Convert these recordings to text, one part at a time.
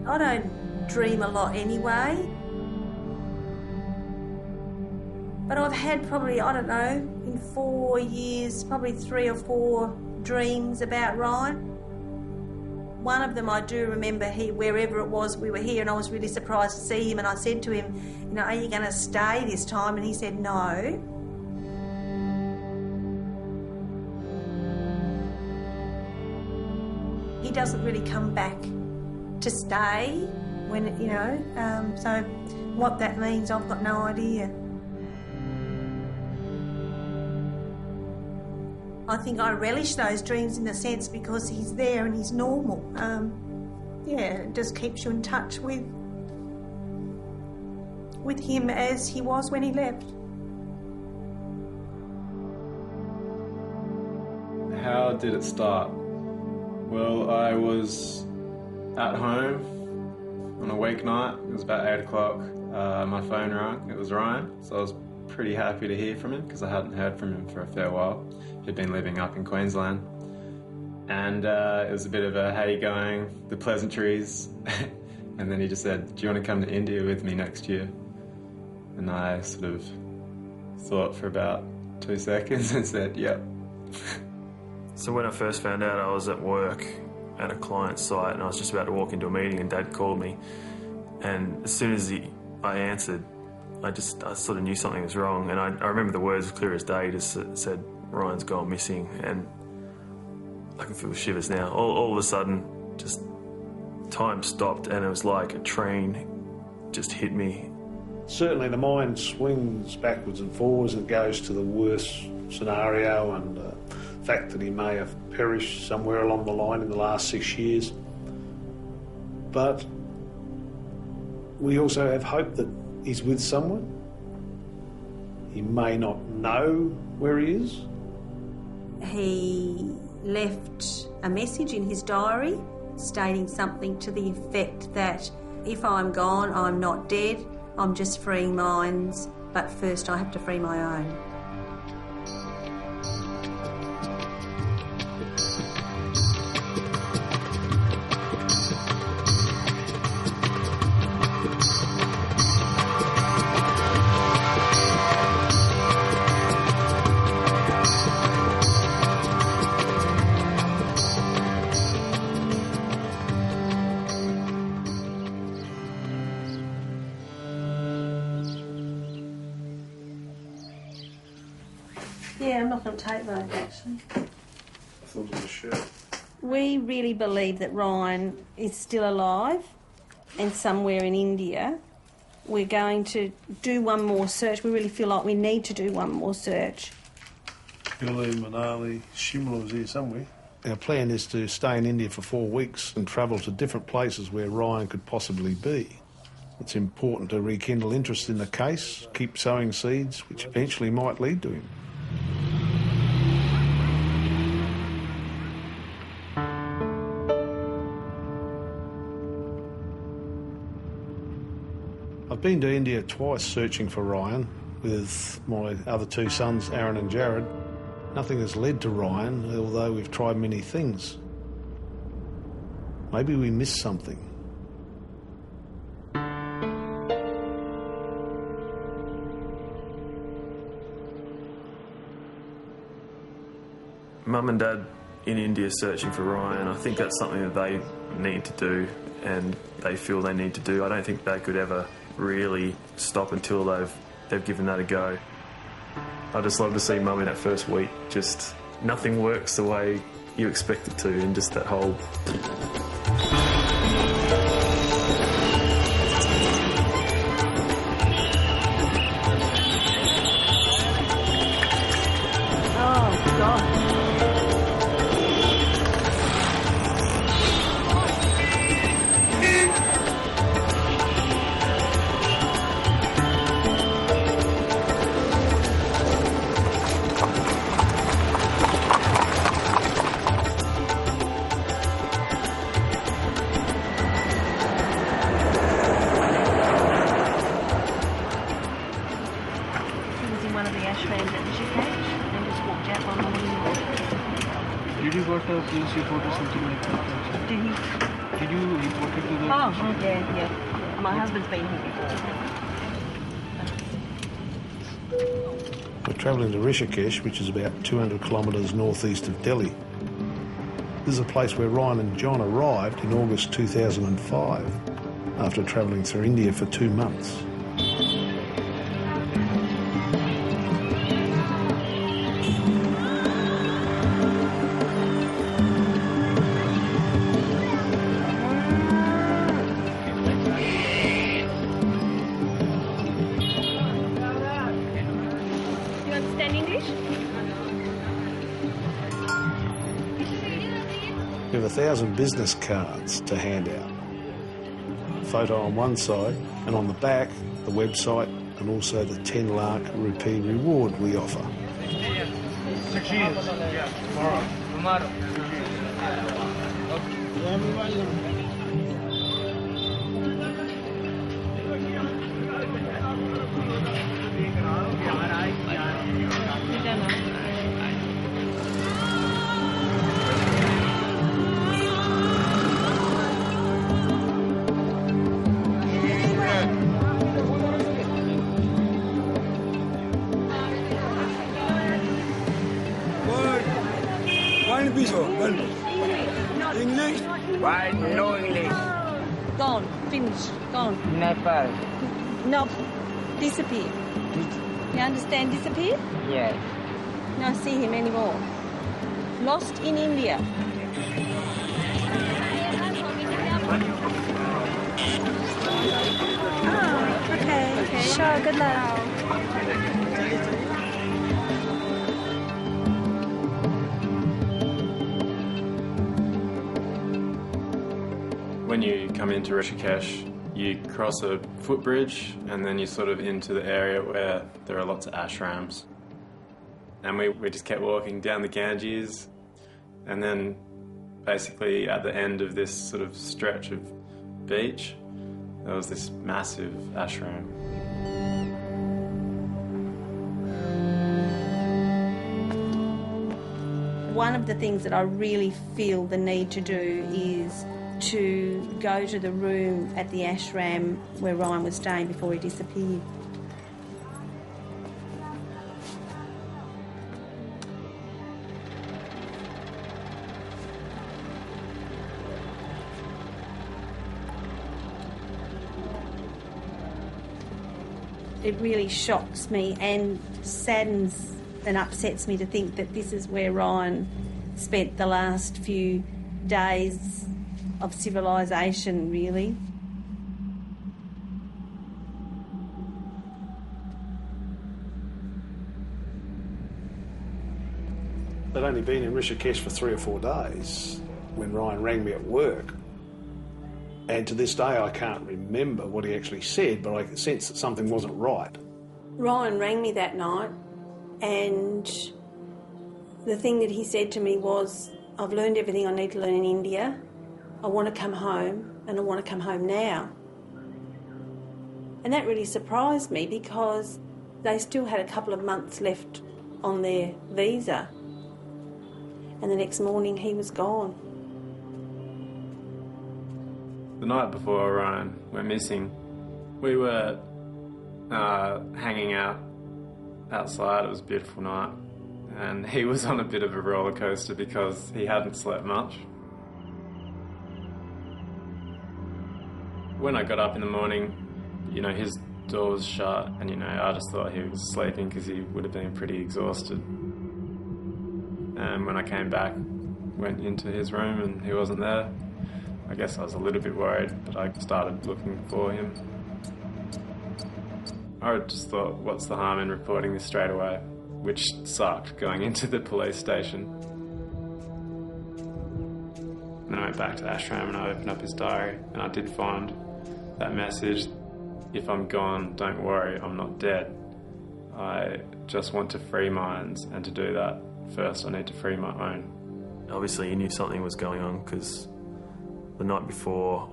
I don't dream a lot anyway. But I've had probably, I don't know, in 4 years, probably 3 or 4 dreams about Ryan. One of them I do remember, wherever it was, we were here and I was really surprised to see him, and I said to him, you know, are you going to stay this time? And he said no. He doesn't really come back to stay when, you know, so what that means, I've got no idea. I think I relish those dreams in a sense because he's there and he's normal. Yeah, it just keeps you in touch with him as he was when he left. How did it start? Well, I was at home on a weeknight. It was about 8 o'clock. My phone rang. It was Ryan, so I was pretty happy to hear from him because I hadn't heard from him for a fair while. He'd been living up in Queensland. And it was a bit of a, how you going, the pleasantries. And then he just said, do you want to come to India with me next year? And I sort of thought for about 2 seconds and said, yep. So when I first found out, I was at work at a client site and I was just about to walk into a meeting and Dad called me. And as soon as I answered, I sort of knew something was wrong. And I remember the words clear as day. He just said, Ryan's gone missing. And I can feel shivers now. All of a sudden, just time stopped and it was like a train just hit me. Certainly the mind swings backwards and forwards and goes to the worst scenario, and the fact that he may have perished somewhere along the line in the last 6 years. But we also have hope that he's with someone. He may not know where he is. He left a message in his diary stating something to the effect that if I'm gone, I'm not dead, I'm just freeing minds, but first I have to free my own. Yeah, I'm not going to take those, actually. I thought it was a shirt. We really believe that Ryan is still alive and somewhere in India. We're going to do one more search. We really feel like we need to do one more search. Delhi, Manali, Shimla was here somewhere. Our plan is to stay in India for 4 weeks and travel to different places where Ryan could possibly be. It's important to rekindle interest in the case, keep sowing seeds which eventually might lead to him. I've been to India twice searching for Ryan with my other 2 sons, Aaron and Jared. Nothing has led to Ryan, although we've tried many things. Maybe we missed something. Mum and Dad in India searching for Ryan, I think that's something that they need to do and they feel they need to do. I don't think they could ever really stop until they've given that a go. I just love to see Mum in that first week. Just nothing works the way you expect it to, and just that whole... Oh, God. Did you got a police report or something like that? Did he? Did you report it to the... Oh, okay, yeah. My husband's been here before. We're travelling to Rishikesh, which is about 200 kilometres northeast of Delhi. This is a place where Ryan and John arrived in August 2005 after travelling through India for 2 months. We have 1,000 business cards to hand out. A photo on one side, and on the back, the website and also the 10 lakh rupee reward we offer. English? Why no English? Gone, finished, gone. Nepal. No, disappeared. You understand disappeared? Yes. No see him anymore. Lost in India. Oh, okay. Sure, good luck. When you come into Rishikesh, you cross a footbridge and then you're sort of into the area where there are lots of ashrams. And we just kept walking down the Ganges, and then basically at the end of this sort of stretch of beach, there was this massive ashram. One of the things that I really feel the need to do is to go to the room at the ashram where Ryan was staying before he disappeared. It really shocks me and saddens and upsets me to think that this is where Ryan spent the last few days of civilisation, really. I'd only been in Rishikesh for 3 or 4 days when Ryan rang me at work. And to this day, I can't remember what he actually said, but I could sense that something wasn't right. Ryan rang me that night, and the thing that he said to me was, I've learned everything I need to learn in India. I want to come home, and I want to come home now. And that really surprised me because they still had a couple of months left on their visa. And the next morning he was gone. The night before Ryan went missing, we were hanging out outside. It was a beautiful night, and he was on a bit of a roller coaster because he hadn't slept much. When I got up in the morning, his door was shut, and I just thought he was sleeping because he would have been pretty exhausted. And when I came back, went into his room and he wasn't there. I guess I was a little bit worried, but I started looking for him. I just thought, what's the harm in reporting this straight away? Which sucked, going into the police station. And then I went back to Ashram and I opened up his diary, and I did find that message: if I'm gone, don't worry, I'm not dead. I just want to free minds, and to do that, first I need to free my own. Obviously, you knew something was going on because the night before,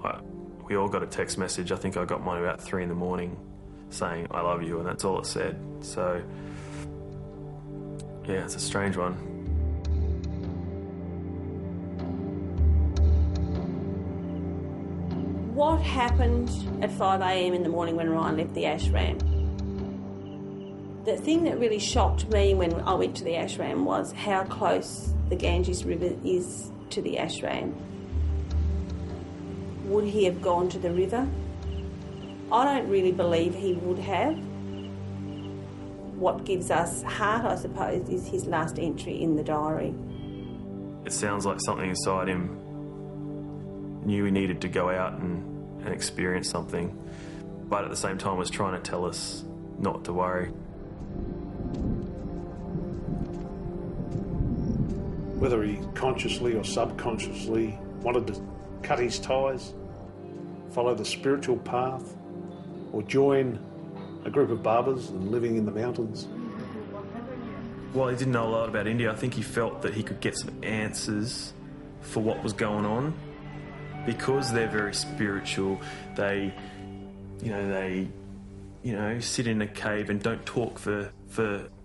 we all got a text message. I think I got mine about 3 a.m, saying, I love you, and that's all it said. So, yeah, it's a strange one. What happened at 5 a.m. in the morning when Ryan left the ashram? The thing that really shocked me when I went to the ashram was how close the Ganges River is to the ashram. Would he have gone to the river? I don't really believe he would have. What gives us heart, I suppose, is his last entry in the diary. It sounds like something inside him knew he needed to go out and experience something, but at the same time was trying to tell us not to worry. Whether he consciously or subconsciously wanted to cut his ties, follow the spiritual path, or join a group of Babas and living in the mountains. While he didn't know a lot about India, I think he felt that he could get some answers for what was going on. Because they're very spiritual, they sit in a cave and don't talk for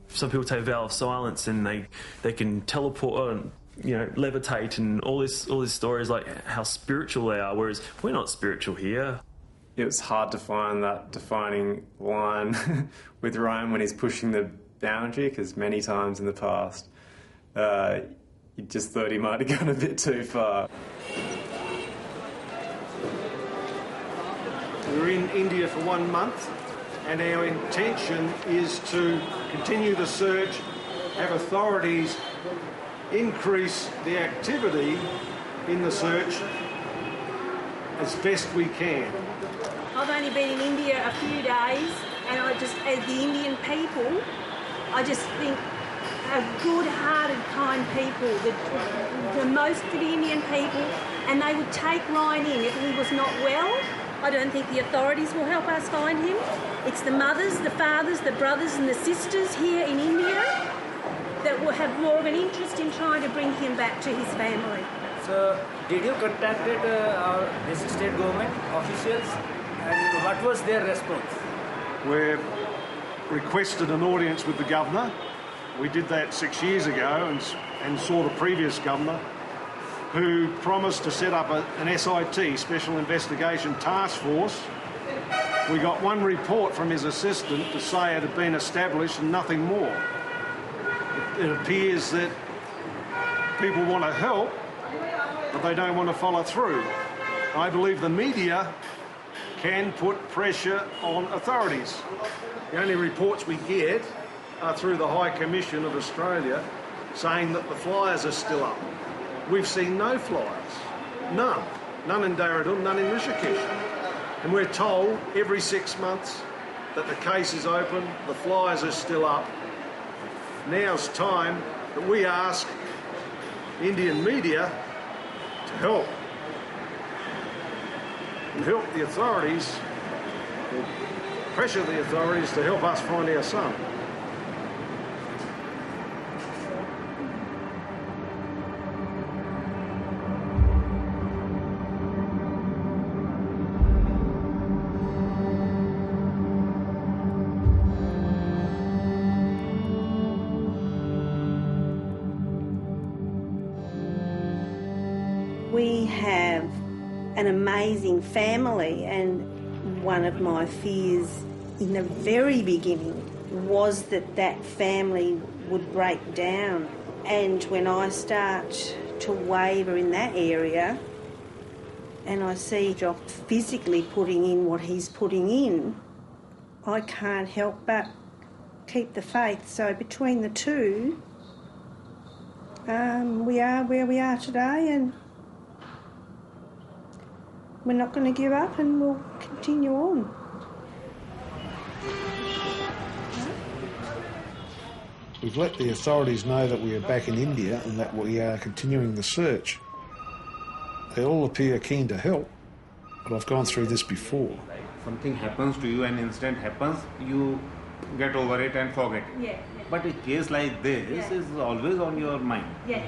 some people take a vow of silence, and they can teleport and levitate, and all these stories like how spiritual they are, whereas we're not spiritual here. It was hard to find that defining line with Ryan when he's pushing the boundary, because many times in the past you just thought he might have gone a bit too far. We're in India for 1 month, and our intention is to continue the search, have authorities increase the activity in the search as best we can. I've only been in India a few days, and as the Indian people, I just think are good-hearted, kind people, the most of the Indian people, and they would take Ryan in if he was not well. I don't think the authorities will help us find him. It's the mothers, the fathers, the brothers and the sisters here in India that will have more of an interest in trying to bring him back to his family. So, did you contact our state government officials, and what was their response? We requested an audience with the governor. We did that 6 years ago and saw the previous governor, who promised to set up an SIT, Special Investigation Task Force. We got one report from his assistant to say it had been established and nothing more. It appears that people want to help, but they don't want to follow through. I believe the media can put pressure on authorities. The only reports we get are through the High Commission of Australia saying that the flyers are still up. We've seen no flyers, none. None in Dehradun, none in Rishikesh. And we're told every 6 months that the case is open, the flyers are still up. Now's time that we ask Indian media to help. And help the authorities, or pressure the authorities to help us find our son. We have an amazing family, and one of my fears in the very beginning was that family would break down. And when I start to waver in that area and I see Jock physically putting in what he's putting in, I can't help but keep the faith. So between the two, we are where we are today, and we're not going to give up, and we'll continue on. We've let the authorities know that we are back in India and that we are continuing the search. They all appear keen to help, but I've gone through this before. Something happens to you, an incident happens, you get over it and forget it. Yeah. But a case like this is always on your mind. Yeah.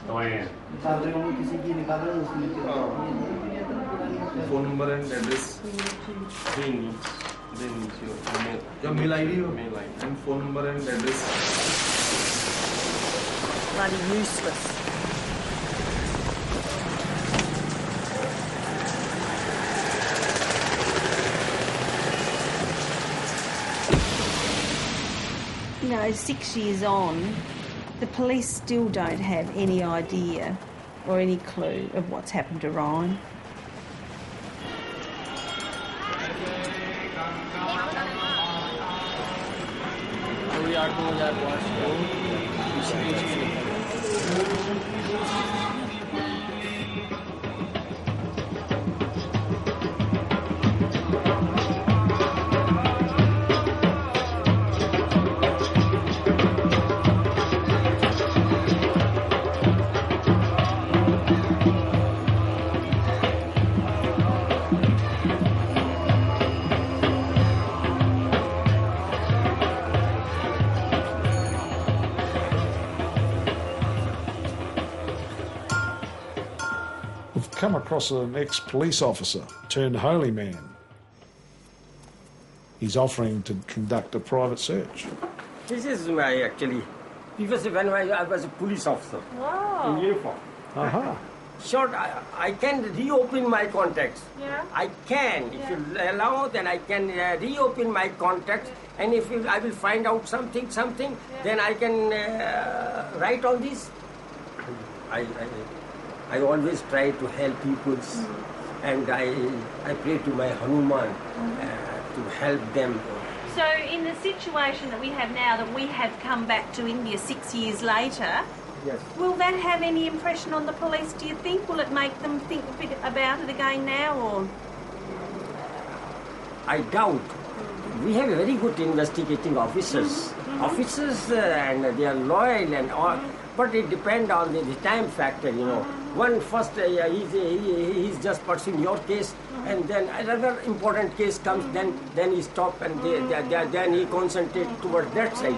Diane. Phone number and address. Then your mail ID or mail ID and phone number and address. Bloody useless. You know, 6 years on, the police still don't have any idea or any clue of what's happened to Ryan. We've come across an ex-police officer turned holy man. He's offering to conduct a private search. This is my actually, because when I was a police officer in uniform. Aha. Short, I can reopen my contacts. Yeah. I can. If you allow, then I can reopen my contacts. And if I will find out something, then I can write on this. I always try to help people, and I pray to my Hanuman to help them. So in the situation that we have now, that we have come back to India 6 years later, Yes. will that have any impression on the police, do you think? Will it make them think a bit about it again now, or...? I doubt. We have very good investigating officers. Officers and they are loyal and all, but it depends on the time factor, you know. One first, he's just pursuing your case, and then another important case comes, then he stop and then he concentrate towards that side.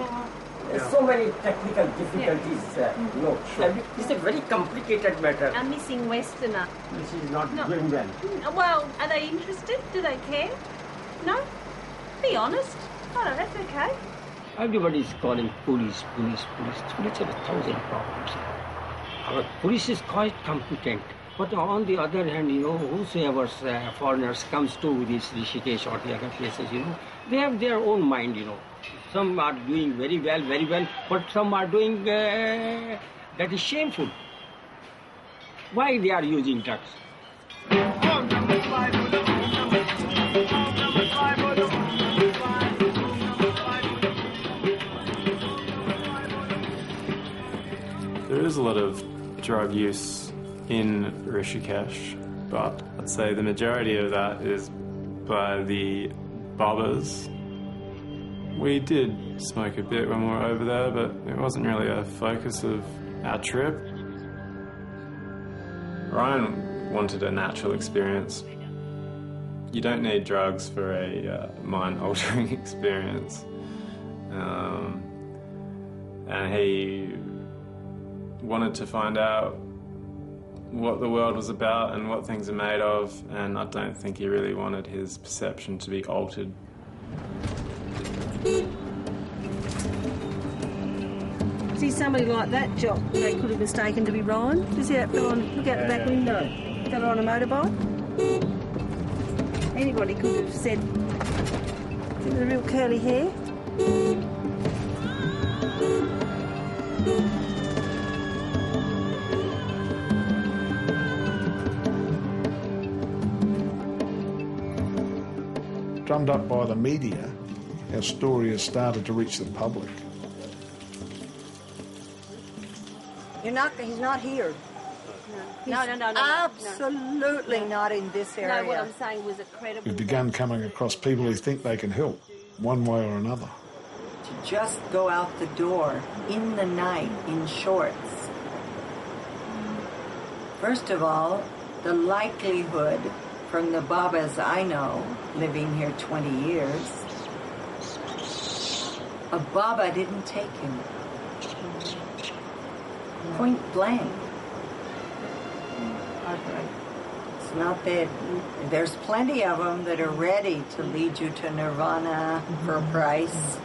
So many technical difficulties, you know. It's a very complicated matter. A missing Westerner. This is not doing well. Well, are they interested? Do they care? No? Be honest. Oh, no, that's okay. Everybody is calling police. Police have 1,000 problems. Our police is quite competent. But on the other hand, you know, whosoever foreigners comes to this Rishikesh or the other places, you know, they have their own mind, you know. Some are doing very well, but some are doing that is shameful. Why they are using drugs? There is a lot of drug use in Rishikesh, but I'd say the majority of that is by the Babas. We did smoke a bit when we were over there, but it wasn't really a focus of our trip. Ryan wanted a natural experience. You don't need drugs for a mind-altering experience. And he wanted to find out what the world was about and what things are made of, and I don't think he really wanted his perception to be altered. See, somebody like that jock they could have mistaken to be Ryan. You see that fellow look out the back window? Fellow on a motorbike? Anybody could have said, see the real curly hair? Drummed up by the media, our story has started to reach the public. He's not here. No. Absolutely not in this area. No, what I'm saying was a credible... We've begun coming across people who think they can help, one way or another. To just go out the door in the night in shorts. First of all, the likelihood from the Babas I know, living here 20 years, a Baba didn't take him. Point blank. It's not that there's plenty of them that are ready to lead you to nirvana for a price,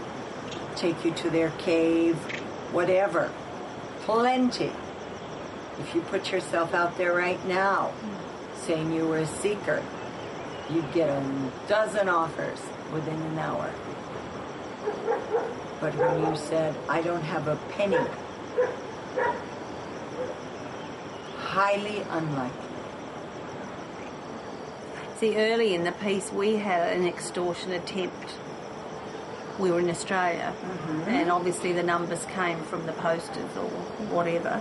take you to their cave, whatever. Plenty. If you put yourself out there right now, saying you were a seeker, you'd get a dozen offers within an hour. But when you said, I don't have a penny, highly unlikely. See, early in the piece, we had an extortion attempt. We were in Australia, and obviously the numbers came from the posters or whatever,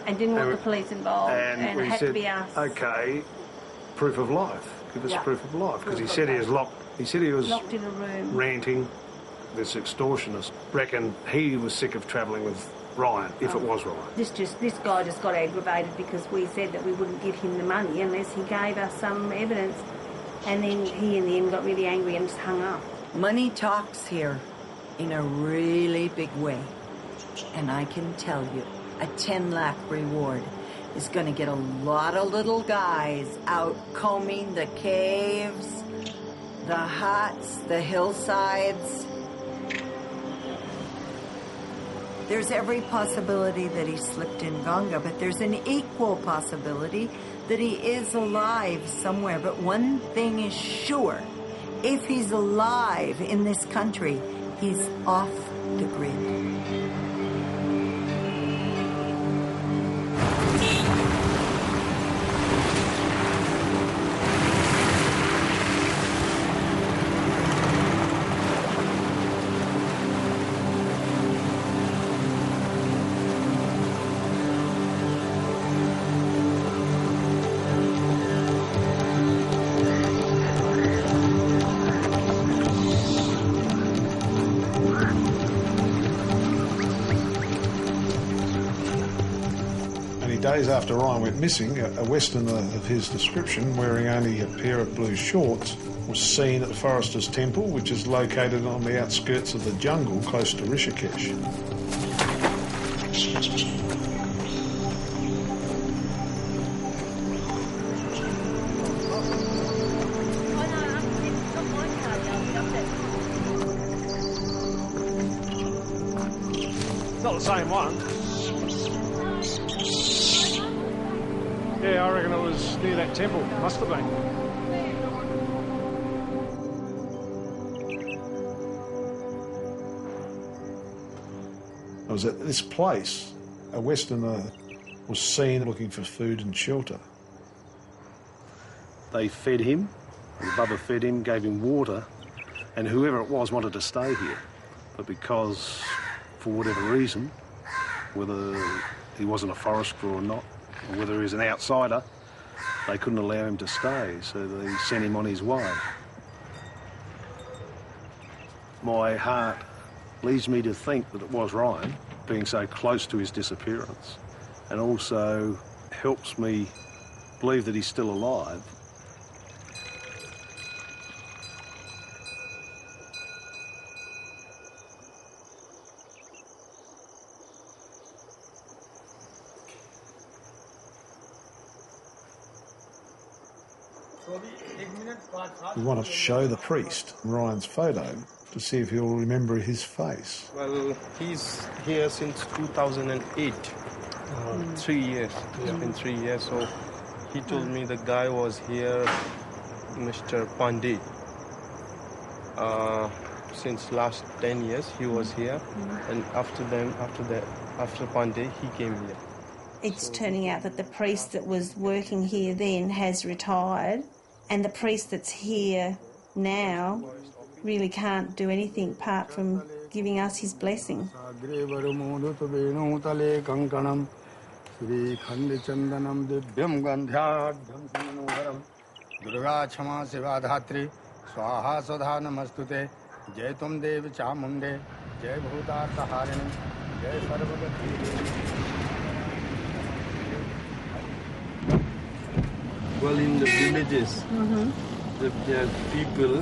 and didn't want the police involved, and it had to be us. Okay, proof of life. Give us proof of life, because he said he was locked. He said he was locked in a room, ranting. This extortionist reckon he was sick of travelling with Ryan, if it was Ryan. This guy just got aggravated because we said that we wouldn't give him the money unless he gave us some evidence, and then he in the end got really angry and just hung up. Money talks here in a really big way. And I can tell you, a 10 lakh reward is going to get a lot of little guys out combing the caves, the huts, the hillsides. There's every possibility that he slipped in Ganga, but there's an equal possibility that he is alive somewhere. But one thing is sure. If he's alive in this country, he's off the grid. Days after Ryan went missing, a Westerner of his description, wearing only a pair of blue shorts, was seen at the Forester's Temple, which is located on the outskirts of the jungle close to Rishikesh. Not the same one. Yeah, I reckon it was near that temple. Must have been. It was at this place a Westerner was seen looking for food and shelter. They fed him, and Bubba fed him, gave him water, and whoever it was wanted to stay here. But because, for whatever reason, whether he wasn't a forester or not, or whether he was an outsider, they couldn't allow him to stay, so they sent him on his way. My heart leads me to think that it was Ryan, being so close to his disappearance, and also helps me believe that he's still alive. We want to show the priest Ryan's photo to see if he'll remember his face. Well, he's here since 2008. 3 years. It's been 3 years. So he told me the guy was here, Mr. Pandey. Since last 10 years he was here, and after Pandey he came here. It's turning out that the priest that was working here then has retired, and the priest that's here now really can't do anything apart from giving us his blessing. Well, in the villages, there are people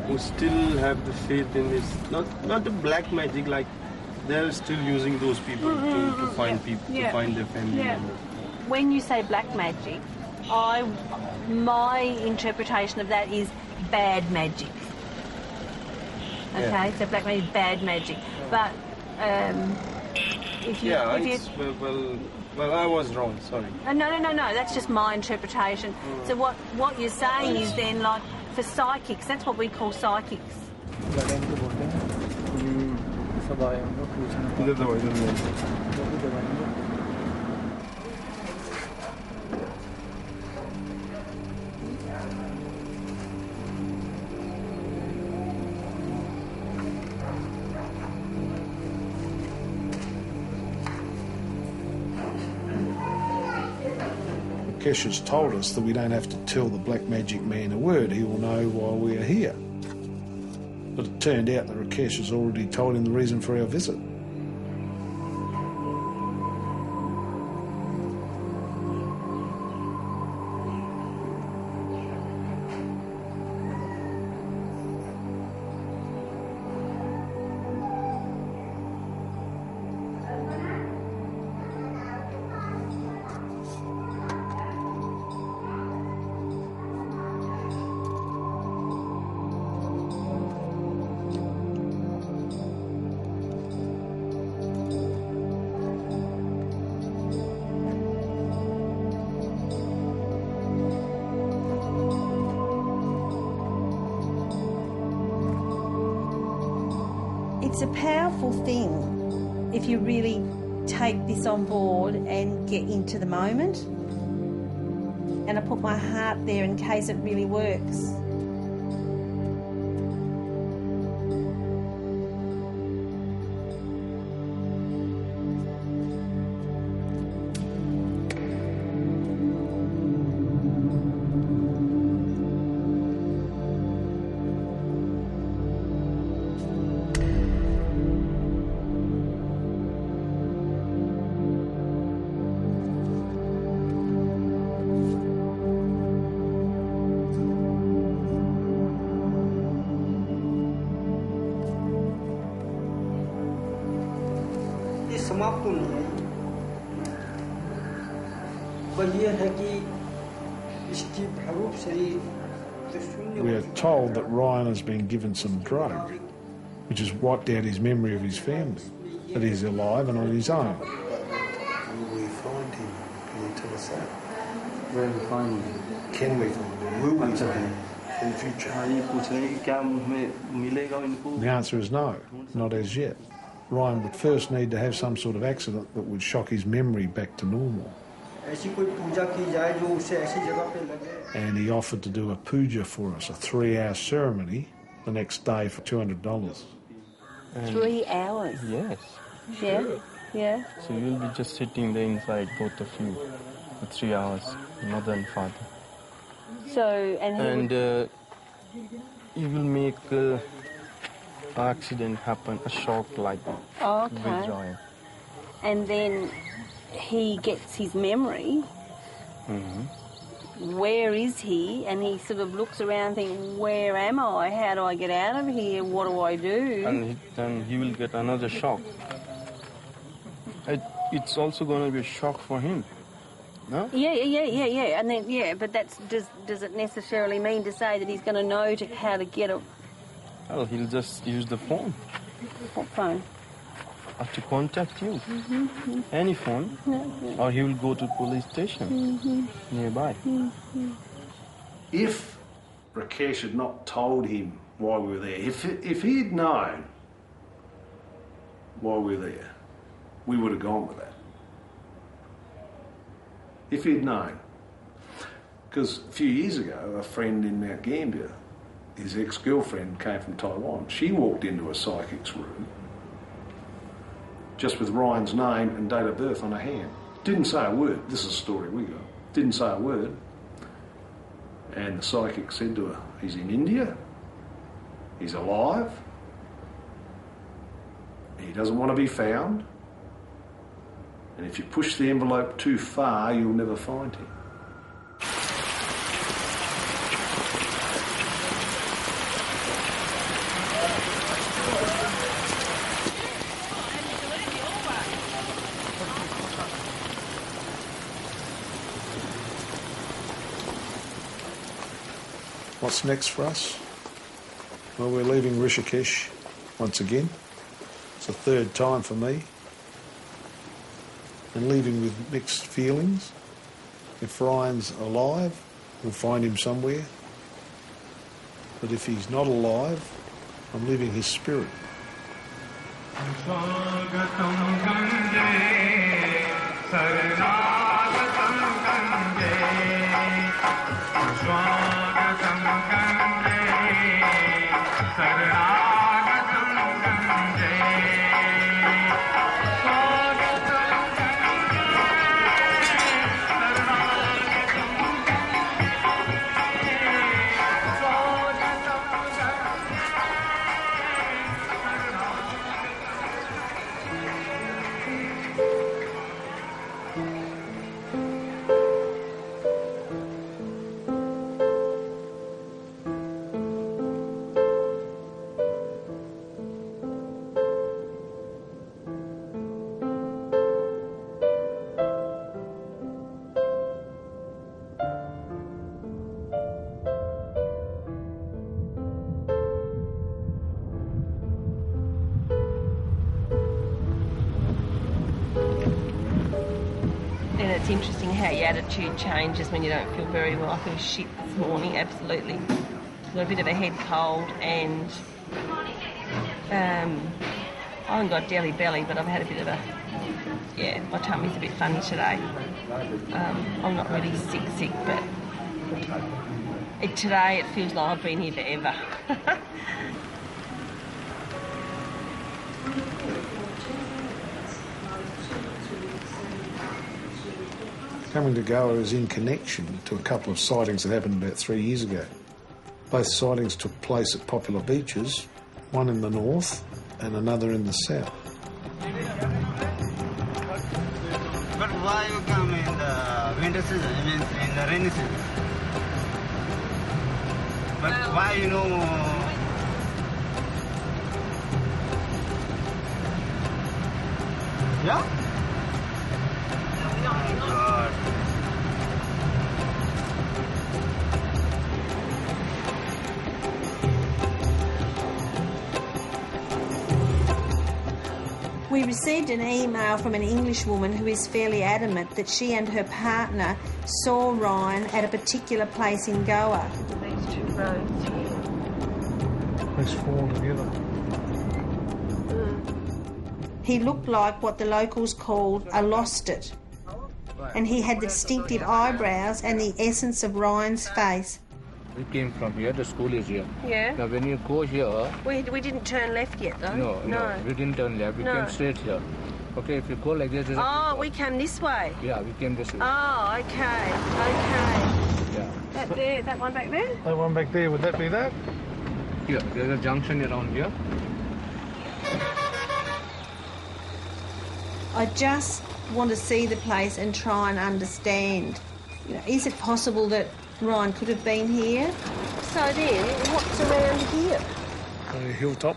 who still have the faith in this, not the black magic, like they're still using those people to find people, to find their family members. When you say black magic, My interpretation of that is bad magic. Okay, Yeah. so black magic is bad magic. But if you... Yeah, if you it's, well, I was wrong, sorry. no, that's just my interpretation. So what you're saying is then, like, for psychics, that's what we call psychics. Rakesh has told us that we don't have to tell the black magic man a word. He will know why we are here. But it turned out that Rakesh has already told him the reason for our visit. It's a powerful thing if you really take this on board and get into the moment. And I put my heart there in case it really works. समाप्त तो नहीं है पर यह है कि इसकी भरूप शरीर We are told that Ryan has been given some drug, which has wiped out his memory of his family, that he's alive and on his own. Will we find him? Can you tell us that? Where we find him? Can we find him? Will we find him in the future? The answer is no, not as yet. Ryan would first need to have some sort of accident that would shock his memory back to normal. ऐसी कोई पूजा की जाए जो उसे ऐसी जगह पे लगे And he offered to do a puja for us, a 3-hour ceremony, the next day for $200. 3 hours? Yes. Yeah, yeah. So you'll be just sitting there inside, both of you, for 3 hours, mother and father. So, and you will make accident happen, a shock like with Ryan. And then he gets his memory. Mm-hmm. Where is he? And he sort of looks around thinking, where am I? How do I get out of here? What do I do? And then he will get another shock. It's also going to be a shock for him. No? Yeah. And then, but does it necessarily mean to say that he's going to know how to get a... Well, he'll just use the phone. What phone? To contact you. Mm-hmm. Any phone. Yeah. Or he will go to police station nearby. Mm-hmm. If Rakesh had not told him why we were there, if he had known why we were there, we would have gone with that. If he had known. Because a few years ago, a friend in Mount Gambier, his ex-girlfriend came from Taiwan. She walked into a psychic's room just with Ryan's name and date of birth on her hand. Didn't say a word. This is a story we got. Didn't say a word. And the psychic said to her, he's in India, he's alive, he doesn't want to be found, and if you push the envelope too far, you'll never find him. What's next for us? Well, we're leaving Rishikesh once again. It's the third time for me. And leaving with mixed feelings. If Ryan's alive, we'll find him somewhere. But if he's not alive, I'm leaving his spirit. It's interesting how your attitude changes when you don't feel very well. I feel shit this morning, absolutely. Got a bit of a head cold and I haven't got jelly belly, but I've had a bit of a, my tummy's a bit funny today. I'm not really sick, but today it feels like I've been here forever. Coming to Goa is in connection to a couple of sightings that happened about 3 years ago. Both sightings took place at popular beaches, one in the north and another in the south. But why you come in the winter season, I mean in the rainy season? But why Yeah? Oh God. We received an email from an English woman who is fairly adamant that she and her partner saw Ryan at a particular place in Goa. These two roads here. Let's fall together. He looked like what the locals called a lost it. And he had the distinctive eyebrows and the essence of Ryan's face. We came from here, the school is here. Yeah. Now when you go here... We didn't turn left yet though. No, we didn't turn left, we came straight here. Okay, if you go like this... we came this way? Yeah, we came this way. Oh, okay. Yeah. That one back there? That one back there, would that be that? Here, there's a junction around here. I just want to see the place and try and understand. Is it possible that Ryan could have been here? So then, what's around here? A hilltop.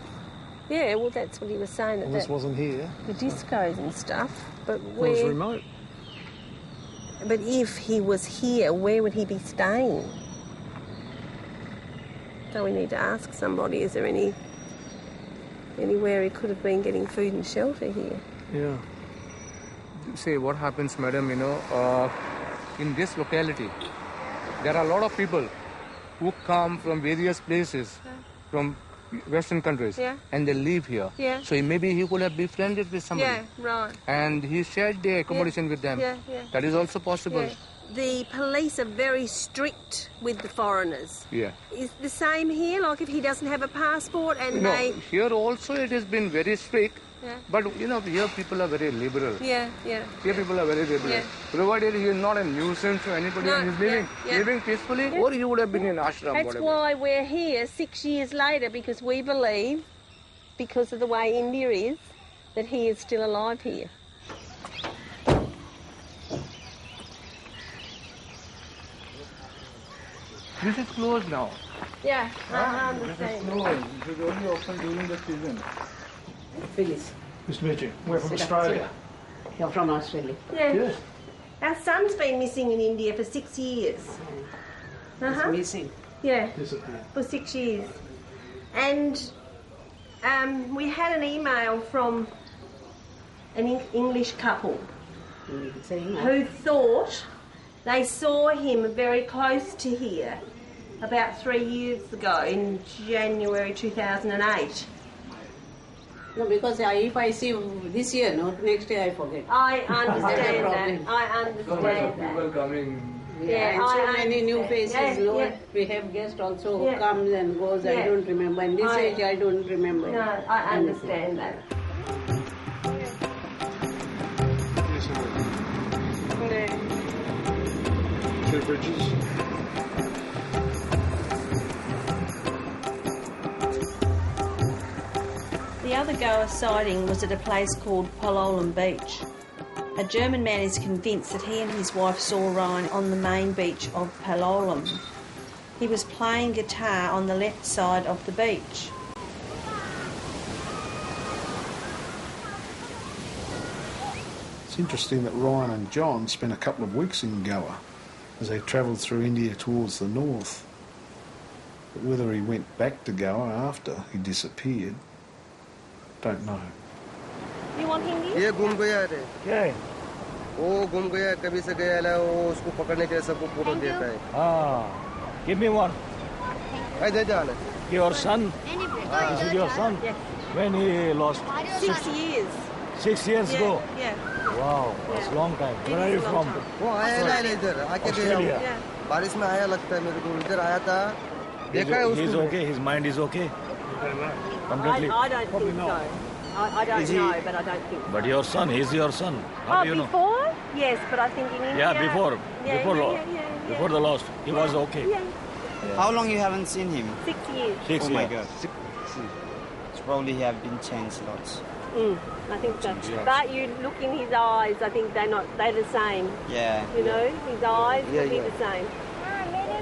Yeah, well, that's what he was saying. Well, this wasn't here. The discos and stuff, but where... It was remote. But if he was here, where would he be staying? So we need to ask somebody, is there anywhere he could have been getting food and shelter here? Yeah. See, what happens, madam, in this locality, there are a lot of people who come from various places, from Western countries, and they live here. Yeah. So maybe he could have befriended with somebody. Yeah, right. And he shared the accommodation with them. Yeah. That is also possible. Yeah. The police are very strict with the foreigners. Yeah. Is the same here? Like if he doesn't have a passport and No, here also it has been very strict. Yeah. But, here people are very liberal. Yeah. Here people are very liberal. Yeah. Provided he is not a nuisance to anybody and he's living peacefully, or he would have been in ashram. That's why we're here 6 years later, because we believe, because of the way India is, that he is still alive here. This is closed now. Yeah, I understand. This is closed. This is only open during the season. Phyllis. Nice to meet you. We're from Australia. You're from Australia? Yeah. Yes. Our son's been missing in India for 6 years. He's missing. Yeah. Disappeared. For 6 years. And we had an email from an English couple who thought they saw him very close to here about 3 years ago in January 2008. No, because if I see this year, no, next year I forget. I understand that. I Because understand of people that. coming. Yeah, and so many new faces. No, we have guests also who comes and goes. I don't remember. And this age, I don't remember. No, I understand that. Two bridges. The other goer sighting was at a place called Palolem Beach. A German man is convinced that he and his wife saw Ryan on the main beach of Palolem. He was playing guitar on the left side of the beach. It's interesting that Ryan and John spent a couple of weeks in Goa as they travelled through India towards the north. But whether he went back to Goa after he disappeared, don't know. You want Hindi? ये घूम गया रे क्या है वो घूम गया कभी से गया है वो उसको पकड़ने के लिए सबको फोटो देता है Ah, give me one. I did that. Your son? Is it your son? Yes. When he lost? 6 years. 6 years ago? Yeah. Wow, that's a long time. Where are you from? वो आया ना इधर आके गया Australia. हूँ बारिश में आया लगता है मेरे को इधर आया था देखा है He's उसको okay, his mind is okay? Completely? I don't think so. I don't Is he- know, but I don't think so. But your son, he's your son. How do you know? Before? Yes, but I think in India... Yeah, before. Yeah, Before, yeah. before the lost. He was okay. How long you haven't seen him? 6 years. Six Oh my years. God. So probably he have been changed lots. I think so. Yeah. But you look in his eyes, I think they're the same. Yeah. You know, his eyes Yeah, will be yeah. the same.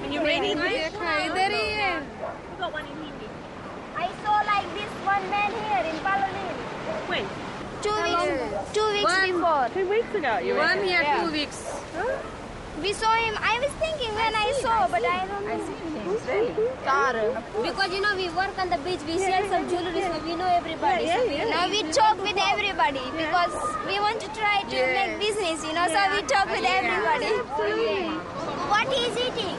Can you read English? इधर ही है. We got one in Hindi. I saw like this one man here in Palolem. When? 2 weeks. 2 weeks before. 2 weeks ago. You One reckon? year, Yeah. 2 weeks. We saw him. I was thinking when I saw, but I don't know. Because you know we work on the beach, we sell some jewelry, so we know everybody. Now we talk with everybody because we want to try to make business, you know. So we talk with everybody. What he is eating?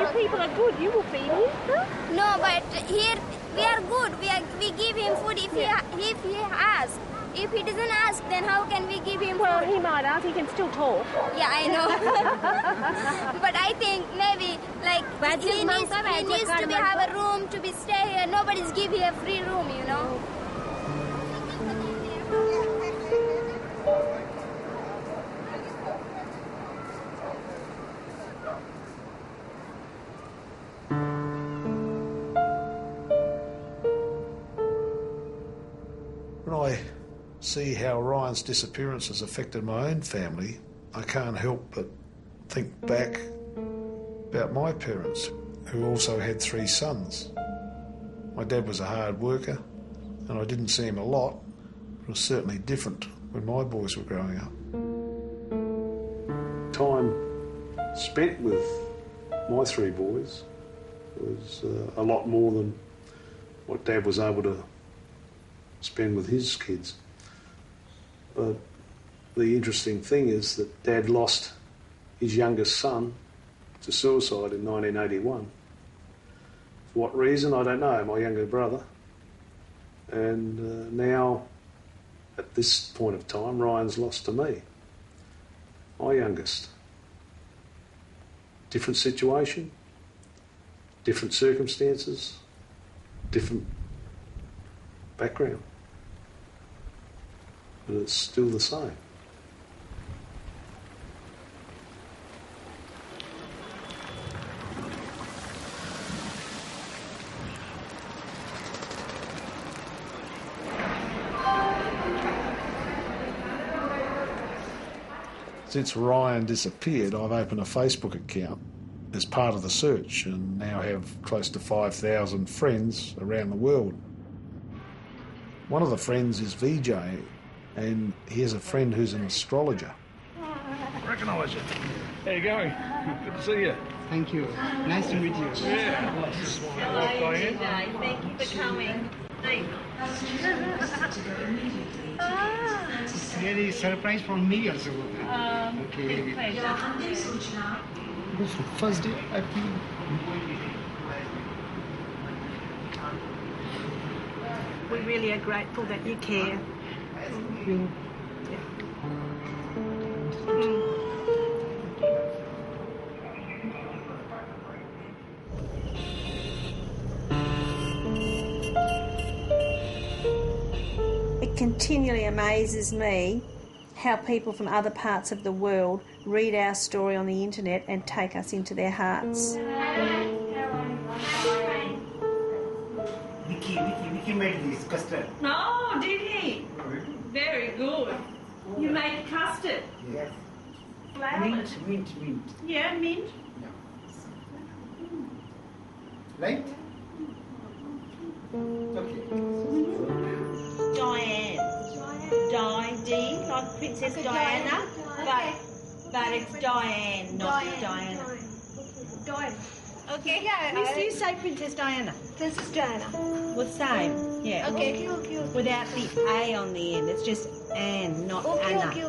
If people are good, you will feed him. Huh? No, but here we are good. We give him food if he asks. If he doesn't ask, then how can we give him Well, food? he might ask. He can still talk. Yeah, I know. But I think maybe like he needs to have a room to be stay here. Nobody's give him a free room, you know. When I see how Ryan's disappearance has affected my own family, I can't help but think back about my parents, who also had 3 sons. My dad was a hard worker, and I didn't see him a lot. It was certainly different when my boys were growing up. Time spent with my 3 boys was a lot more than what Dad was able to spend with his kids. But the interesting thing is that Dad lost his youngest son to suicide in 1981. For what reason, I don't know, my younger brother. And now, at this point of time, Ryan's lost to me, my youngest. Different situation, different circumstances, different background. But it's still the same. Since Ryan disappeared, I've opened a Facebook account as part of the search and now have close to 5,000 friends around the world. One of the friends is Vijay, and he has a friend who's an astrologer. Recognise it. How you going? Good to see you. Thank you. Nice to meet you. Yeah. Thank you for coming. It's really a surprise for me also. Okay. This is the first day I feel. We really are grateful that you care. It continually amazes me how people from other parts of the world read our story on the internet and take us into their hearts. Vicky made this custard. Oh, did he? Very good. You made custard? Yes. Flour? Mint. Yeah, mint. Right? Okay. Diane. D, like Princess Diana. But it's Diane, not Diana. Diane. Okay. Yeah, you say Princess Diana. Princess Diana. Well, same. Yeah. Okay. Without the A on the end. It's just Anne, not Anna. Okay.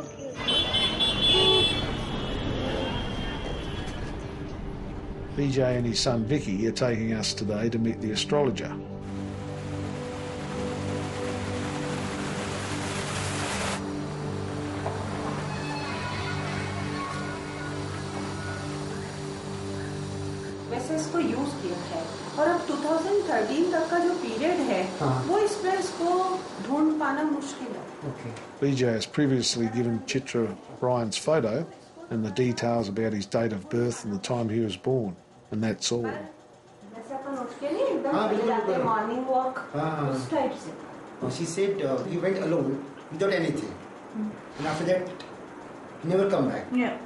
BJ and his son Vicky are taking us today to meet the astrologer. वैसे इसको use किया है और अब 2013 तक का जो period है वो इस प्लेस को ढूंढ पाना मुश्किल है. BJ has previously given Chitra Ryan's photo and the details about his date of birth and the time he was born, and that's all. वैसे अपन उठ के नहीं एकदम चले जाते हैं मॉर्निंग वॉक उस टाइप से. She said he went alone without anything, and after that he never come back. Yeah.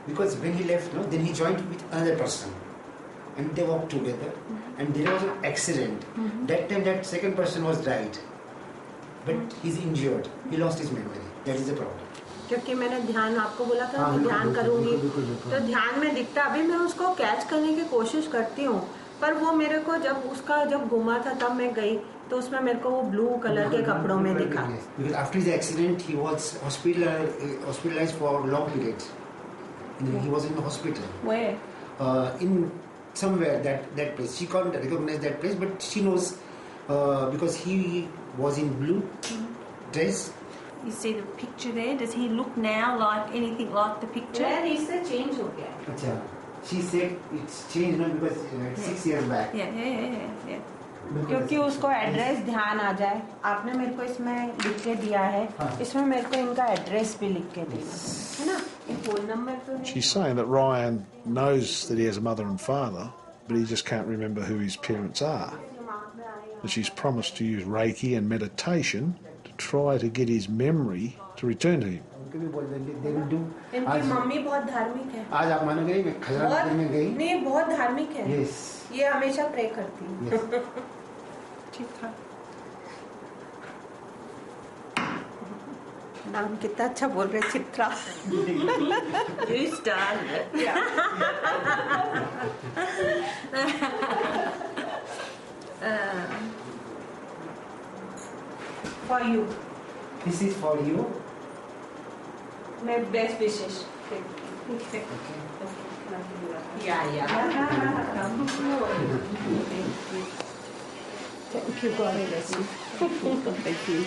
Because when he left, then he joined with another person, and they walked together, and there was an accident. That time that second person was died, but he's injured. He lost his memory. That is the problem. क्योंकि मैंने ध्यान आपको बोला था कि ध्यान करूंगी तो ध्यान में दिखता अभी मैं उसको कैच करने की कोशिश करती हूँ पर वो मेरे को जब घुमा था तब मैं गई तो उसमें मेरे को वो ब्लू कलर के कपड़ों में दिखा. Because after his accident he was hospitalized for long periods. He was in the hospital. Where? In somewhere that place. She can't recognize that place, but she knows because he was in blue dress. You see the picture there? Does he look now like anything like the picture? Yeah, इससे change हो गया. अच्छा. She said it's changed now because 6 years back. Yeah. क्योंकि उसको address ध्यान आ जाए आपने मेरे को इसमें लिख के दिया है इसमें मेरे को इनका एड्रेस भी लिख के देना है ना ये फोन नंबर तो है. She's saying that Ryan knows that he has a mother and father, but he just can't remember who his parents are. And she's promised to use Reiki and meditation to try to get his memory to return to him. इनकी mummy बहुत धार्मिक है. आज आप मानोगे मैं खजरा मंदिर में गई. नहीं बहुत धार्मिक है. Yes. ये हमेशा प्रे करती है. ठीक था. नाम कितना अच्छा बोल रहे Chitra. You started it. For you. This is for you. My best wishes. Yeah. Thank you, God bless you. Thank you.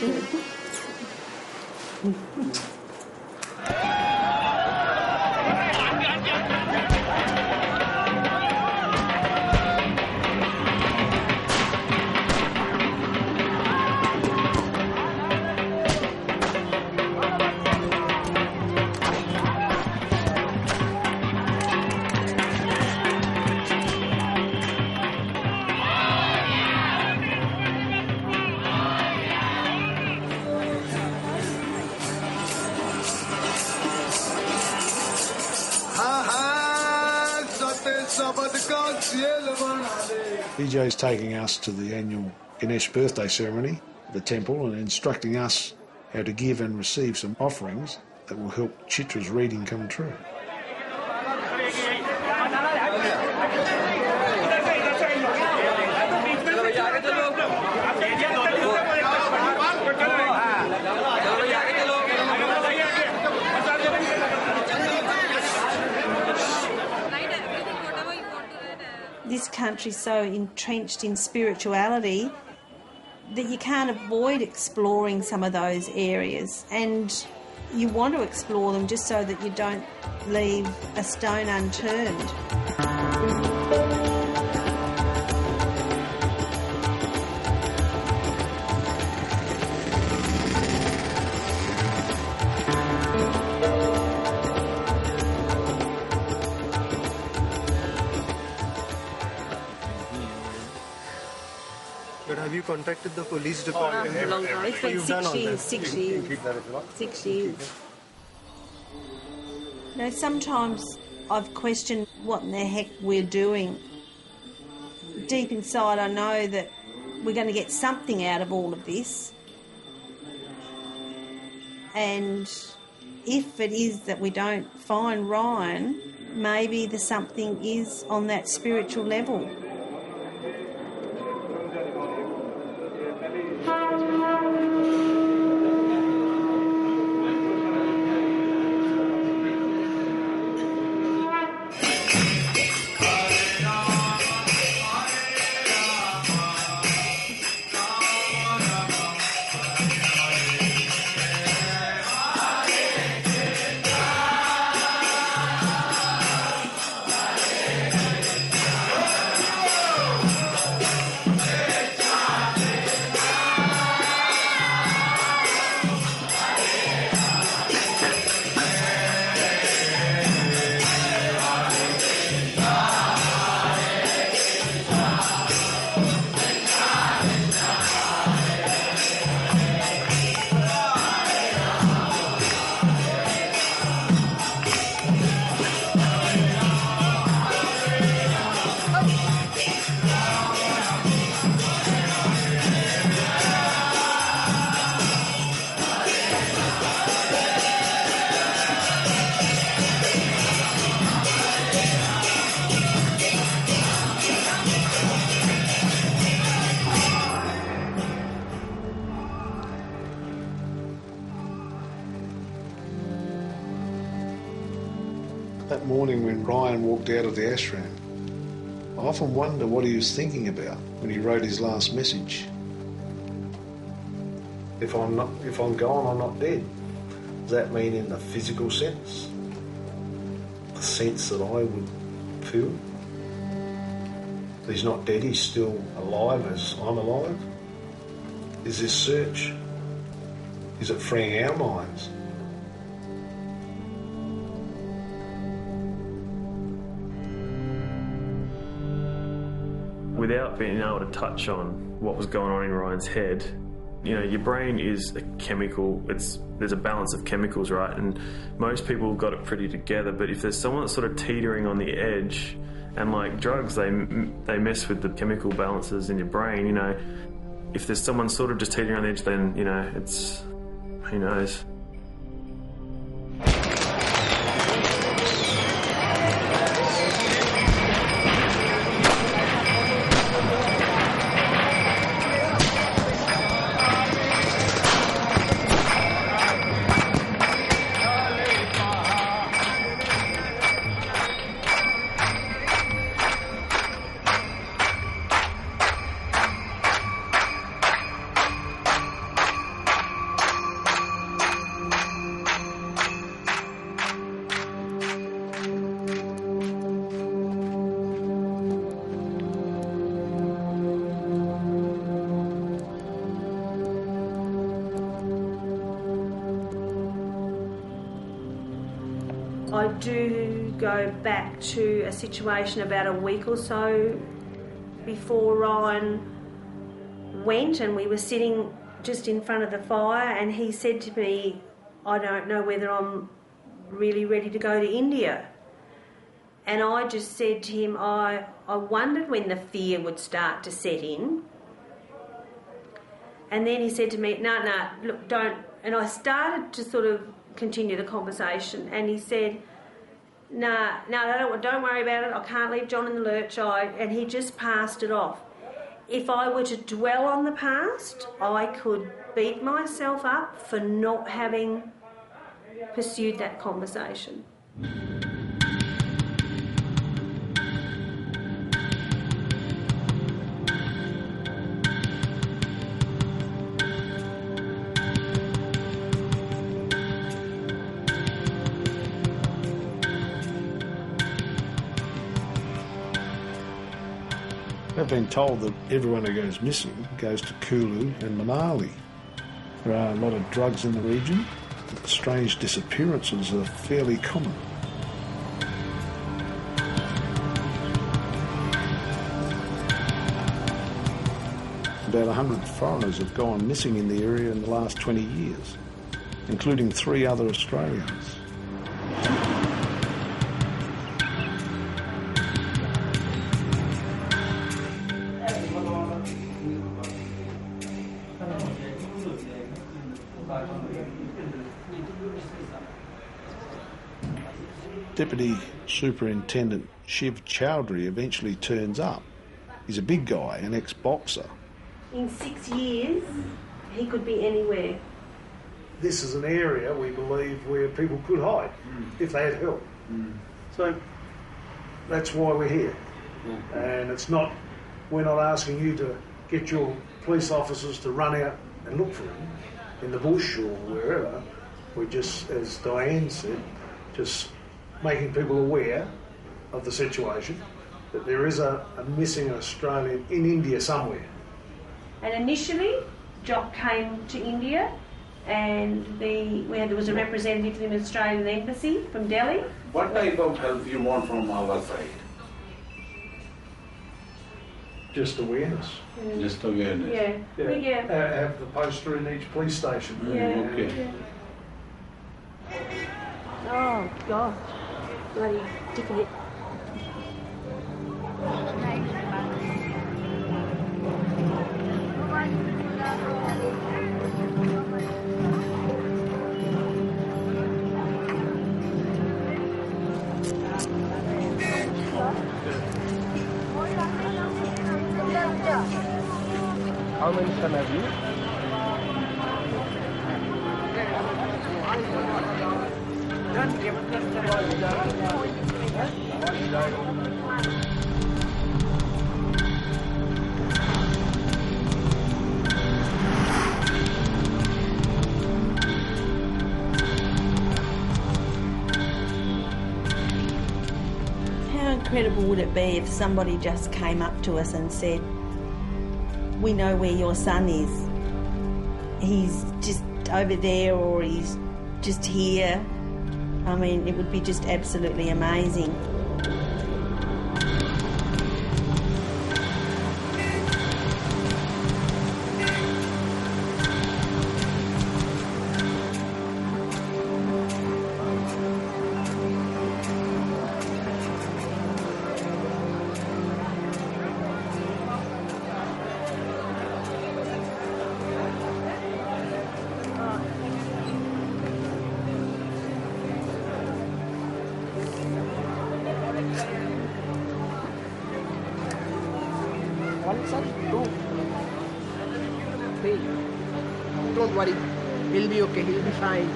BJ is taking us to the annual Ganesh birthday ceremony at the temple and instructing us how to give and receive some offerings that will help Chitra's reading come true. country's so entrenched in spirituality that you can't avoid exploring some of those areas, and you want to explore them just so that you don't leave a stone unturned. But have you contacted the police department? A long time. It's been You've done all 6 years. that. 6 You years. can keep that if you like. 6 years. You know, sometimes I've questioned what in the heck we're doing. Deep inside, I know that we're going to get something out of all of this. And if it is that we don't find Ryan, maybe the something is on that spiritual level. That morning when Ryan walked out of the ashram, I often wonder what he was thinking about when he wrote his last message. If I'm gone, I'm not dead. Does that mean in the physical sense? The sense that I would feel? He's not dead, he's still alive as I'm alive? Is this search, is it freeing our minds? Without being able to touch on what was going on in Ryan's head, you know, your brain is a chemical, there's a balance of chemicals, right? And most people have got it pretty together, but if there's someone that's sort of teetering on the edge, and like drugs, they mess with the chemical balances in your brain, you know. If there's someone sort of just teetering on the edge, then, you know, it's, who knows. I do go back to a situation about a week or so before Ryan went, and we were sitting just in front of the fire, and he said to me, I don't know whether I'm really ready to go to India. And I just said to him, I wondered when the fear would start to set in. And then he said to me, no, look, don't. And I started to sort of continue the conversation, and he said, no, don't worry about it, I can't leave John in the lurch. And he just passed it off. If I were to dwell on the past, I could beat myself up for not having pursued that conversation. have been told that everyone who goes missing goes to Kulu and Manali. There are a lot of drugs in the region. Strange disappearances are fairly common. About 100 foreigners have gone missing in the area in the last 20 years, including 3 other Australians. Deputy Superintendent Shiv Chowdhury eventually turns up. He's a big guy, an ex-boxer. In 6 years, he could be anywhere. This is an area, we believe, where people could hide if they had help. So that's why we're here. And we're not asking you to get your police officers to run out and look for him in the bush or wherever. We're just, as Diane said, just making people aware of the situation, that there is a missing Australian in India somewhere. And initially, Jock came to India, and there was a representative from the Australian Embassy from Delhi. What type of help you want from our side? Just awareness. Just awareness. Yeah. Have the poster in each police station. Yeah. Okay. Yeah. Oh, gosh. Bloody dickhead. How many sons have you? How incredible would it be if somebody just came up to us and said, "We know where your son is. He's just over there, or he's just here." I mean, it would be just absolutely amazing. Don't worry, he'll be okay, he'll be fine.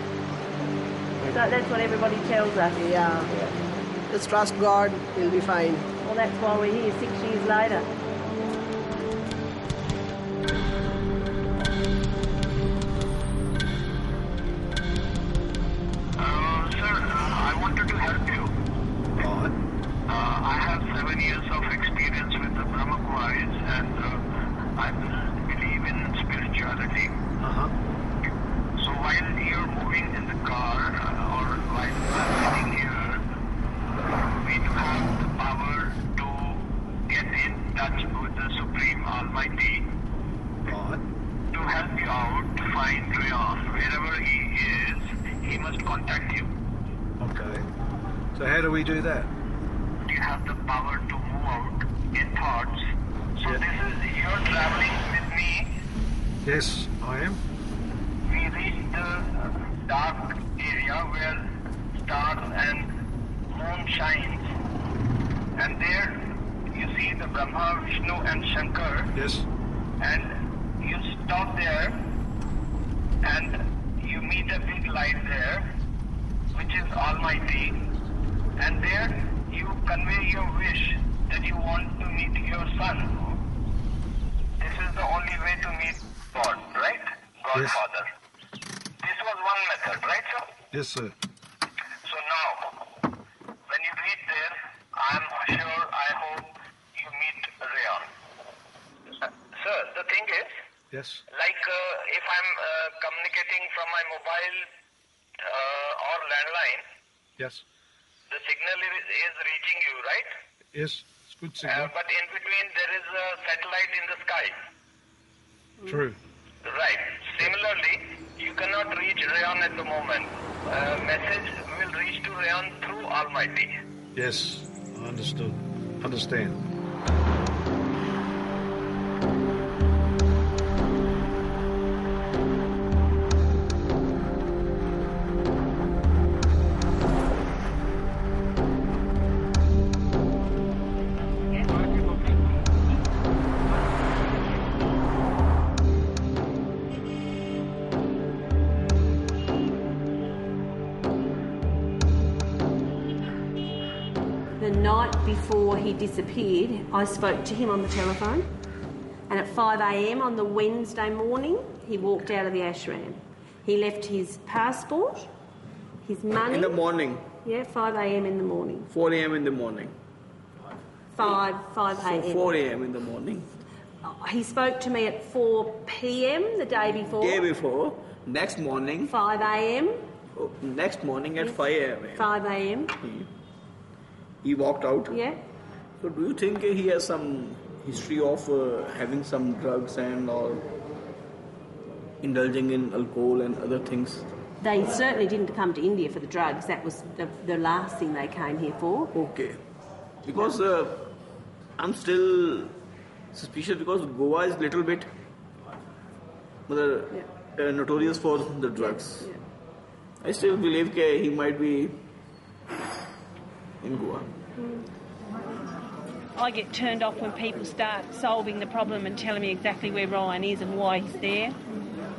That's what everybody tells us. Yeah. Just trust God, he'll be fine. Well, that's why we're here 6 years later. Sir, I wanted to help you. Right. I have 7 years of experience with the Brahma Kumaris, and I believe in spirituality. So while you're moving in the car, or while I'm sitting here, we do have the power to get in touch with the Supreme Almighty. To help you out to find Rayon. Wherever he is, he must contact you. Okay. So how do we do that? You have the power to move out in thoughts. So this is, you're traveling with me. Yes, I am. We reached the dark area where stars and moon shines. And there you see the Brahma, Vishnu and Shankar. Yes. And you stop there and you meet a big light there, which is Almighty. And there you convey your wish that you want to meet your son. This is the only way to meet God, right? Godfather. This was one method, right, sir? Yes, sir. So now, when you reach there, I am sure, I hope you meet Rayon. Yes. Like if I'm communicating from my mobile or landline, Yes. the signal is reaching you, right? Yes. It's good signal. But in between there is a satellite in the sky. True. Right. Similarly, you cannot reach Rayon at the moment. Message will reach to Rayon through Almighty. Yes. I understand. The night before he disappeared, I spoke to him on the telephone, and at 5 a.m. on the Wednesday morning, he walked out of the ashram. He left his passport, his money... In the morning? Yeah, 5 a.m. in the morning. 4 a.m. in the morning? 5 a.m. So 4 a.m. in the morning? He spoke to me at 4 p.m. the day before. Day before. Next morning? 5 a.m. Oh, next morning at 5 a.m. 5 a.m. He walked out? Yeah. So do you think he has some history of having some drugs and or indulging in alcohol and other things? They certainly didn't come to India for the drugs. That was the last thing they came here for. Okay. Because I'm still suspicious because Goa is little bit notorious for the drugs. Yeah. I still believe he might be in Goa. I get turned off when people start solving the problem and telling me exactly where Ryan is and why he's there,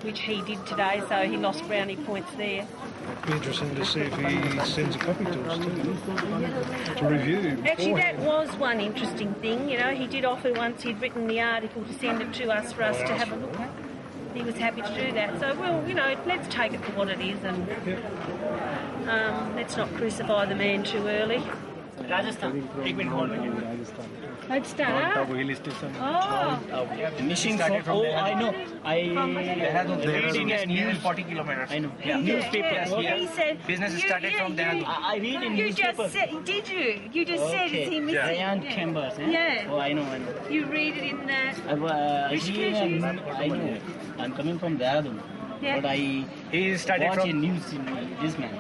which he did today, so he lost brownie points there. It'd be interesting to see if he sends a copy to us to review. Actually, that was one interesting thing. You know, he did offer once he'd written the article to send it to us for us to have a look at. He was happy to do that. So, well, you know, let's take it for what it is and let's not crucify the man too early. Rajasthan. Rajasthan, Hill station. Oh. Missing from, I know. I read in a news 40 kilometers. I know. Yeah. Newspaper. Yeah. He said, Business started from Dehradun. I read in you newspaper. just said, did you? You just said, is he missing? Rayan Chambers. Yeah. Oh, I know. You read it in the... I know. I'm coming from Dehradun. Yeah. But I watch a news in this man.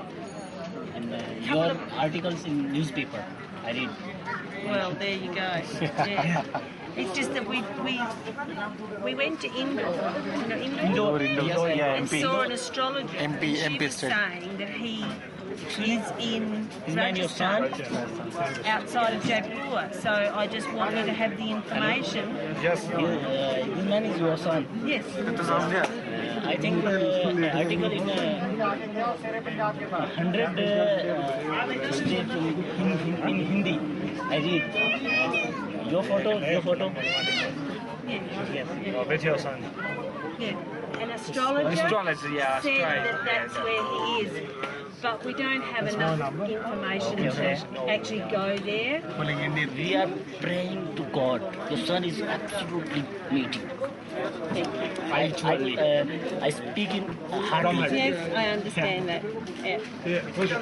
And your articles in newspaper. I read. Well, there you go. Yeah. It's just that we went to Indore, and MP. saw an astrologer. MP she was state. saying that he is in His name is Rajasthan, outside of Jaipur. So I just wanted to have the information. Yes. This man is your son. Yes. I think article in 100 state in Hindi. I read. Your photo. Yes. With your son. Yeah. An astrologer, said that that's where he is. But we don't have enough information to actually go there. We are praying to God. Your son is absolutely meeting. I speak in Hindi. Yes, I understand that. Yeah. Thank you.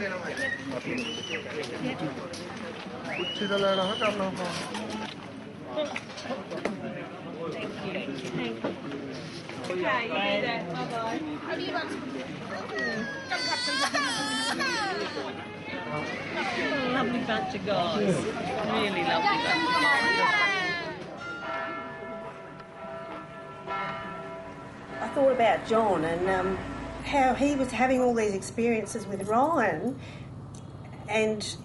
Okay, you do that. Bye-bye. Lovely bunch of guys. Really lovely bunch of guys. I thought about John and how he was having all these experiences with Ryan, and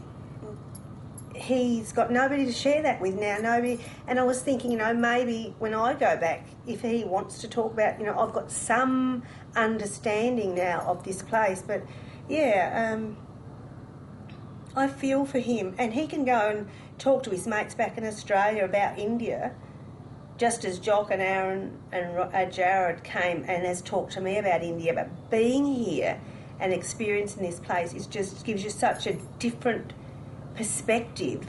he's got nobody to share that with now. Nobody, and I was thinking, you know, maybe when I go back, if he wants to talk about, you know, I've got some understanding now of this place. But yeah, I feel for him, and he can go and talk to his mates back in Australia about India. Just as Jock and Aaron and Jared came and has talked to me about India, but being here and experiencing this place just gives you such a different perspective.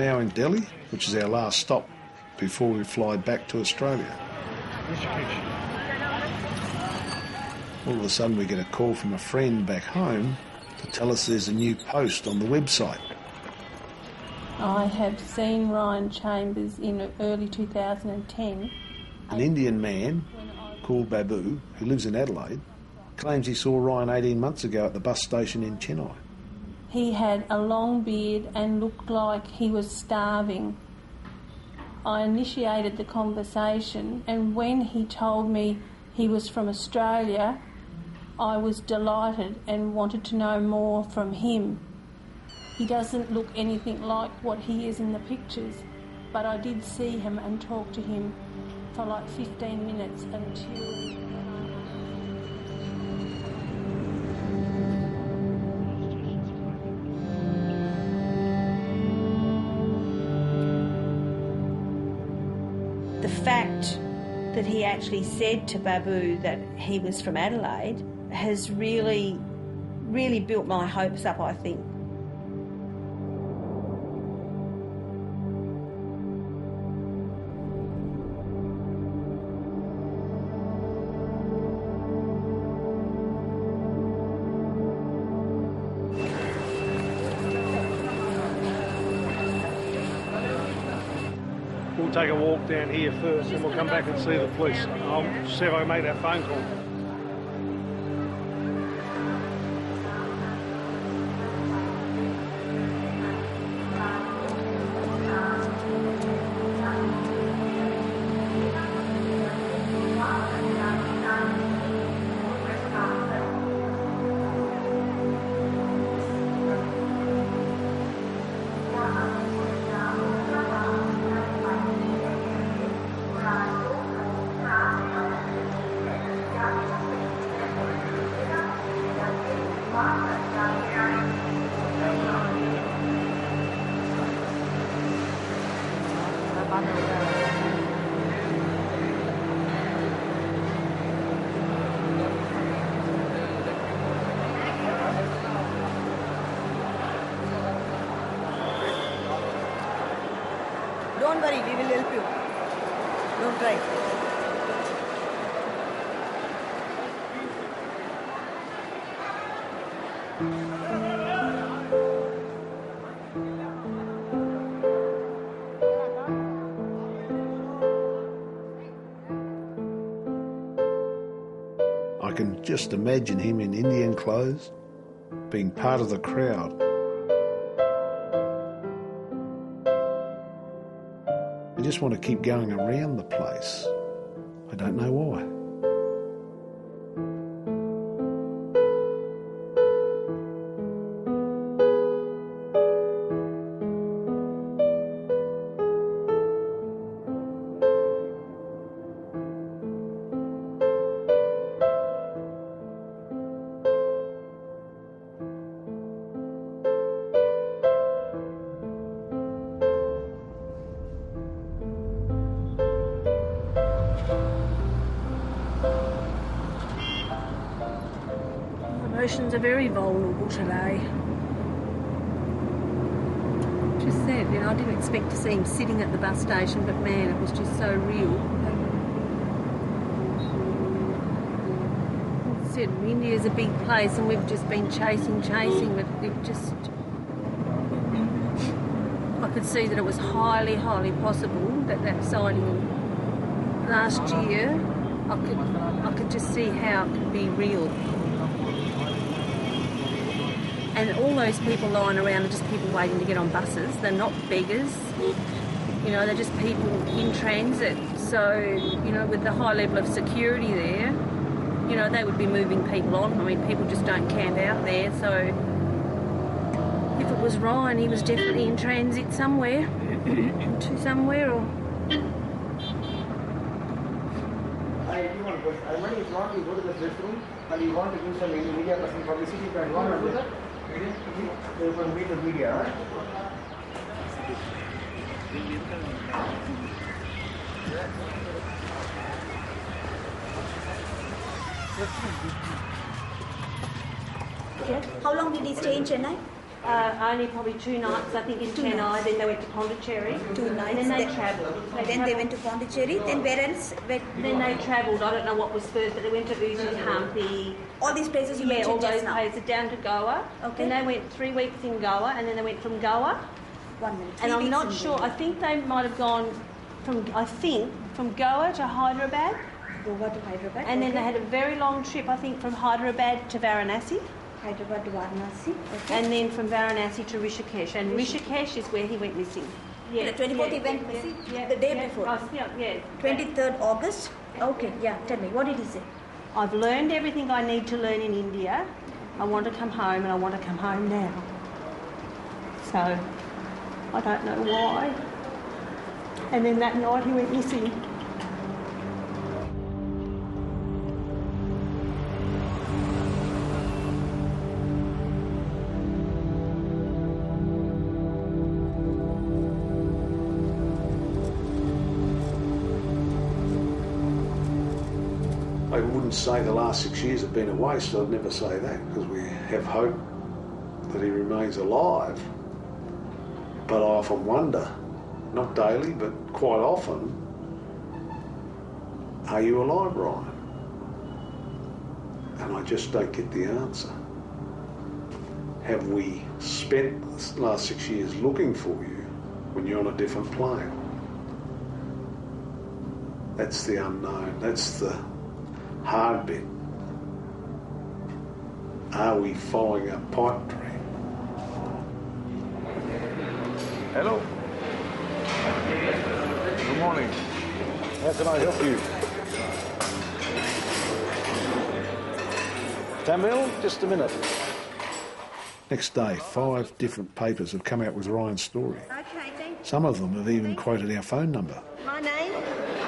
now in Delhi, which is our last stop before we fly back to Australia. All of a sudden we get a call from a friend back home to tell us there's a new post on the website. I have seen Ryan Chambers in early 2010. An Indian man called Babu, who lives in Adelaide, claims he saw Ryan 18 months ago at the bus station in Chennai. He had a long beard and looked like he was starving. I initiated the conversation, and when he told me he was from Australia, I was delighted and wanted to know more from him. He doesn't look anything like what he is in the pictures, but I did see him and talk to him for like 15 minutes until... The fact that he actually said to Babu that he was from Adelaide has really, really built my hopes up, I think. We'll take a walk down here first, and we'll come back and see the police. I'll see if I can make that phone call. Don't worry, we will help you. Don't cry. I can just imagine him in Indian clothes, being part of the crowd. I just want to keep going around the place. I don't know why. Emotions are very vulnerable today. Just said, I didn't expect to see him sitting at the bus station, but man, it was just so real. As I said, India's a big place and we've just been chasing, but it just... I could see that it was highly, highly possible that sighting last year, I could just see how it could be real. And all those people lying around are just people waiting to get on buses. They're not beggars. They're just people in transit. So, with the high level of security there, they would be moving people on. I mean, people just don't camp out there. So, if it was Ryan, he was definitely in transit somewhere, to somewhere or... If you want to go to the restroom and you want to do some media person publicity, you can do that. You can meet the media. How long did he stay in Chennai? Only probably 2 nights, I think, in Chennai. Then they went to Pondicherry. 2 nights. And then they travelled. They went to Pondicherry. Then where else? Then they travelled. I don't know what was first, but they went to Uzi, Hampi. All these places you mentioned all those just now. places down to Goa. Okay. Then they went 3 weeks in Goa, and then they went from Goa. 1 minute. And I'm not sure. I think they might have gone from Goa to Hyderabad. Goa to Hyderabad. And then they had a very long trip, I think, from Hyderabad to Varanasi. Hyderabad to Varanasi. Okay. And then from Varanasi to Rishikesh. And Rishikesh is where he went missing. Yeah. The 24th he went missing? The day before? Yeah. 23rd August? Okay, yeah. Tell me, what did he say? I've learned everything I need to learn in India. I want to come home, and I want to come home now. So, I don't know why. And then that night he went missing. I wouldn't say the last 6 years have been a waste. I'd never say that, because we have hope that he remains alive. But I often wonder, not daily, but quite often, are you alive, Ryan? And I just don't get the answer. Have we spent the last 6 years looking for you when you're on a different plane? That's the unknown. That's the hard bit. Are we following a pipe dream? Hello. Good morning. How can I help you? Tamil, just a minute. Next day, 5 different papers have come out with Ryan's story. Okay, thank you. Some of them have even quoted our phone number. My name?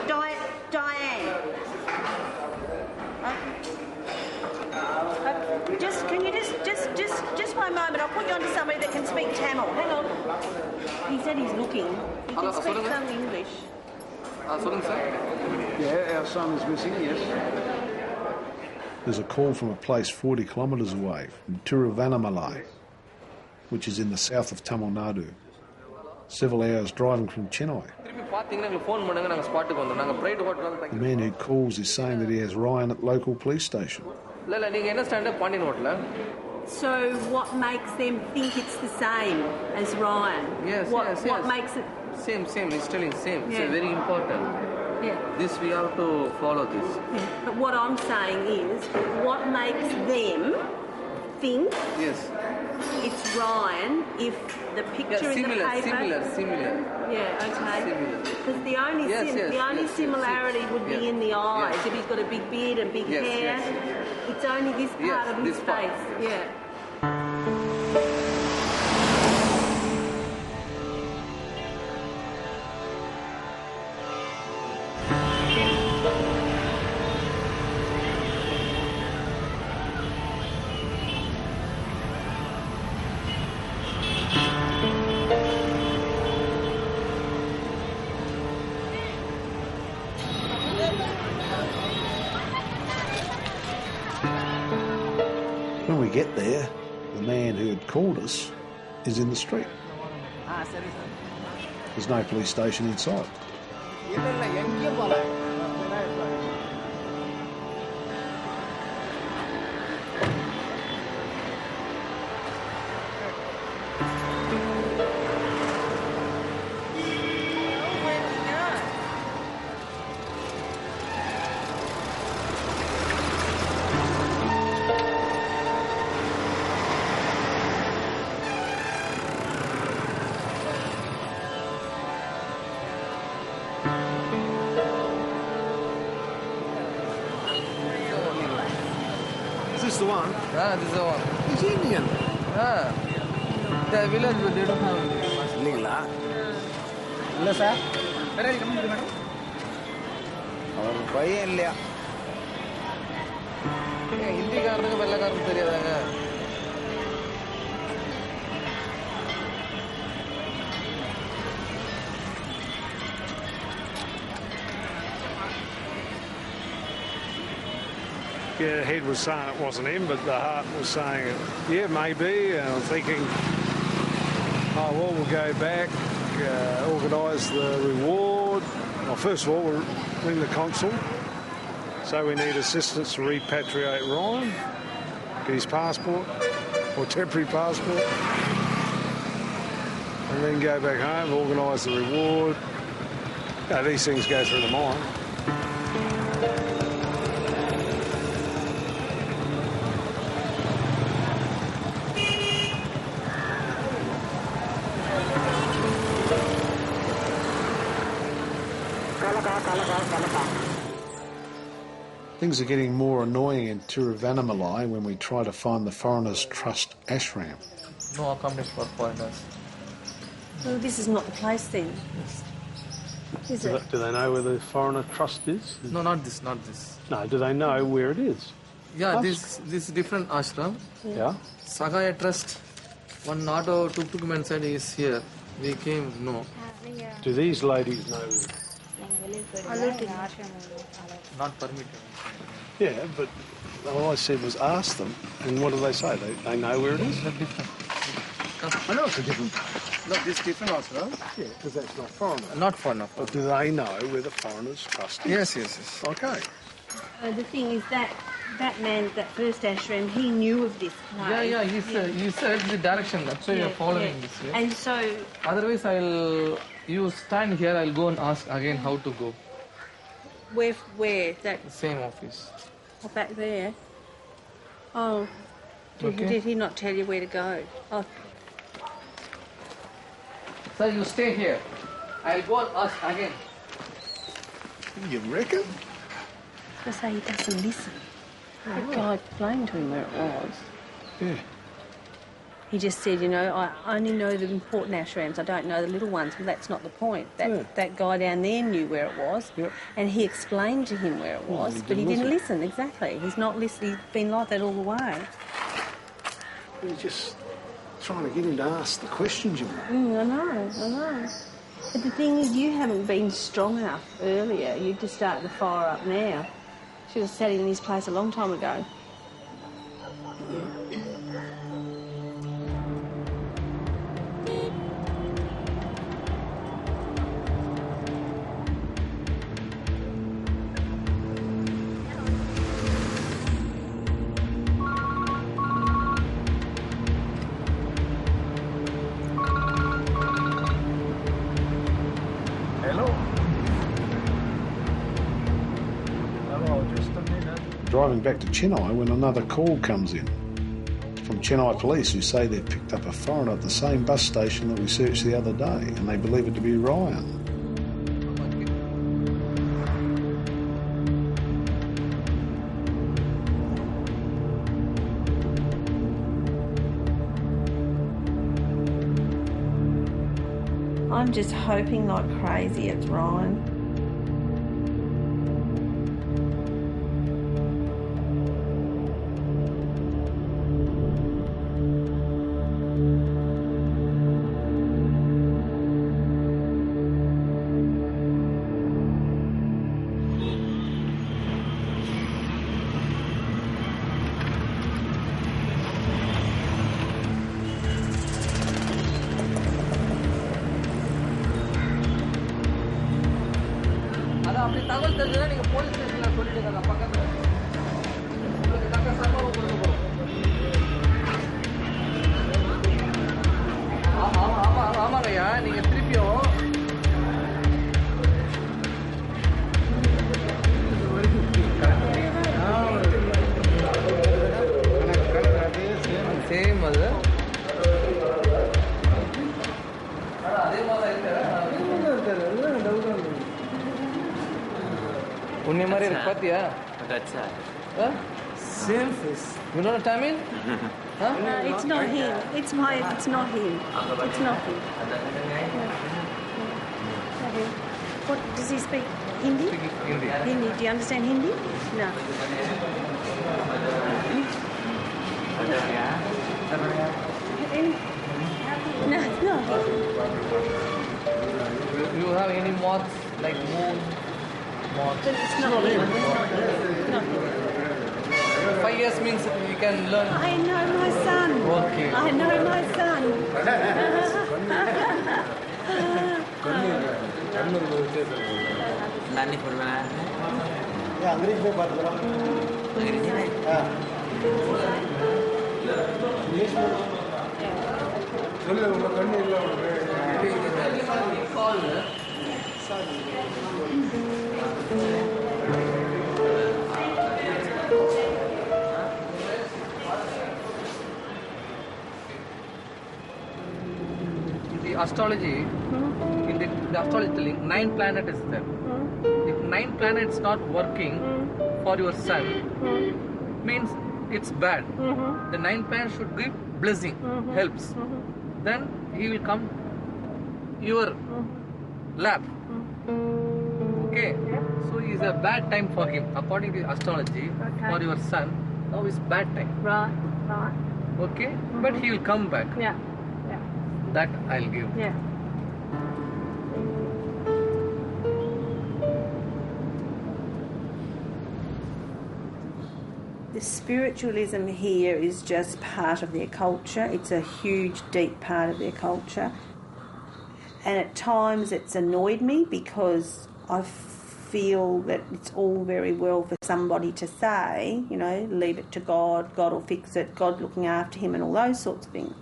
Diane. Can you just 1 moment? I'll put you on to somebody that can speak Tamil. Hang on. He said he's looking. He can speak some English. Yeah, our son is missing, yes. There's a call from a place 40 kilometres away, from Tiruvannamalai, which is in the south of Tamil Nadu. Several hours driving from Chennai. The man who calls is saying that he has Ryan at local police station. So what makes them think it's the same as Ryan? Yes, what makes it... Same, he's telling same. Yeah. It's very important. Yeah. This we have to follow this. Yeah. But what I'm saying is, what makes them think yes. it's Ryan if the picture in the paper... Similar. Yeah, okay. Similar. Because the only similarity would be in the eyes. If he's got a big beard and big hair, it's only this part of his face. Yeah. When we get there, the man who had called us is in the street. There's no police station in sight. Is this the one? This is the one. He's Indian. The village they don't have. இல்லை sir அவர் பையன் இல்லையா ஹிந்திக்காரனுக்கு வெள்ளக்காரனுக்கு தெரியாதாங்க Yeah, the head was saying it wasn't him, but the heart was saying, yeah, maybe. And I'm thinking, Oh, well, we'll go back, organise the reward. Well, first of all, we'll ring the consul. So we need assistance to repatriate Ryan, get his passport, or temporary passport, and then go back home, organise the reward. These things go through the mind. Things are getting more annoying in Tiruvannamalai when we try to find the Foreigners Trust ashram. No accommodation for foreigners. Well, this is not the place then. Is it? Do they know where the Foreigner Trust is? No, not this, not this. No, do they know where it is? Yeah, this is different ashram. Yeah. Sagaya Trust. One auto tuk-tuk man said is here. We came, no. Do these ladies know? Not permitted. Yeah, but all I said was ask them, and what do they say? They know where it is? I know it's a different... No, this different ashram. Yeah, because that's not foreigner. Not foreigner. But do they know where the Foreigners Trust is? Yes, yes, yes. Okay. The thing is that man, that first ashram, he knew of this place. Yeah, he said the direction. That's why you're following this. Yeah? And so... Otherwise, you stand here, I'll go and ask again how to go. Where? That... The same office. Oh, back there? Oh. Did he not tell you where to go? Oh. Sir, you stay here. I'll go and ask again. You reckon? I say he doesn't listen. The guy explained to him where it was. Yeah. He just said, I only know the important ashrams. I don't know the little ones. But that's not the point. That guy down there knew where it was. Yep. And he explained to him where it was, but he didn't listen. Exactly. He's not listening. He's been like that all the way. You're just trying to get him to ask the questions you want. I know. But the thing is, you haven't been strong enough earlier. You just started the fire up now. Should have sat in his place a long time ago. Driving back to Chennai when another call comes in from Chennai police who say they've picked up a foreigner at the same bus station that we searched the other day, and they believe it to be Ryan. I'm just hoping like crazy it's Ryan. Same face. You know what I mean? Huh? No, it's not him. It's not him. It's not him. What does he speak? Hindi? Hindi. Hindi. Do you understand Hindi? No. No, it's not him. You have any moths like moon? Moths? But it's not him. Not him. 5 years means we can learn. I know my son. Okay. I know my son. नानी phone बनाया है ये अंग्रेज में बात करो अंग्रेजी में हाँ इंग्लिश में The astrology, in the astrology telling 9 planets is there. If 9 planets not working for your sun, means it's bad. The 9 planets should give blessing, helps. Then he will come your lap. Okay, so it's a bad time for him according to astrology. For your son, now is bad time. Right. Okay, but he will come back. Yeah. That I'll give. Yeah. The spiritualism here is just part of their culture. It's a huge, deep part of their culture. And at times it's annoyed me because I feel that it's all very well for somebody to say, you know, leave it to God, God will fix it, God looking after him and all those sorts of things.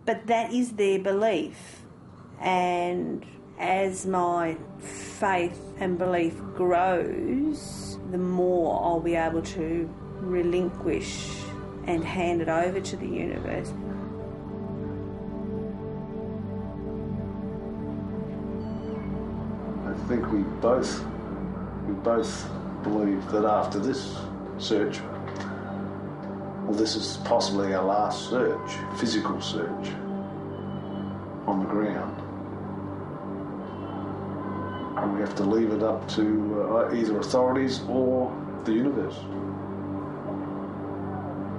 But that is their belief, and as my faith and belief grows, the more I'll be able to relinquish and hand it over to the universe. I think we both believe that after this search, well, this is possibly our last search, physical search on the ground. And we have to leave it up to either authorities or the universe.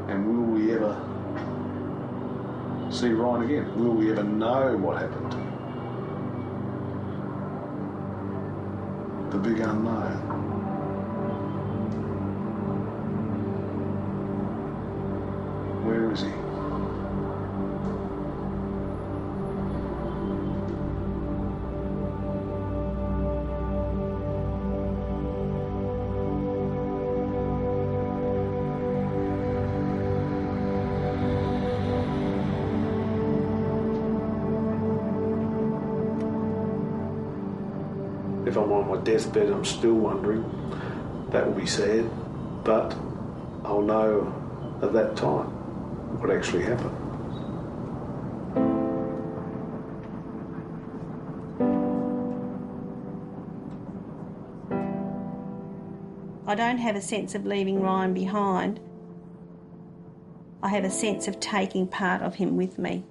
And will we ever see Ryan again? Will we ever know what happened? The big unknown. Where is he? If I'm on my deathbed, I'm still wondering. That will be sad, but I'll know at that time what actually happened. I don't have a sense of leaving Ryan behind. I have a sense of taking part of him with me.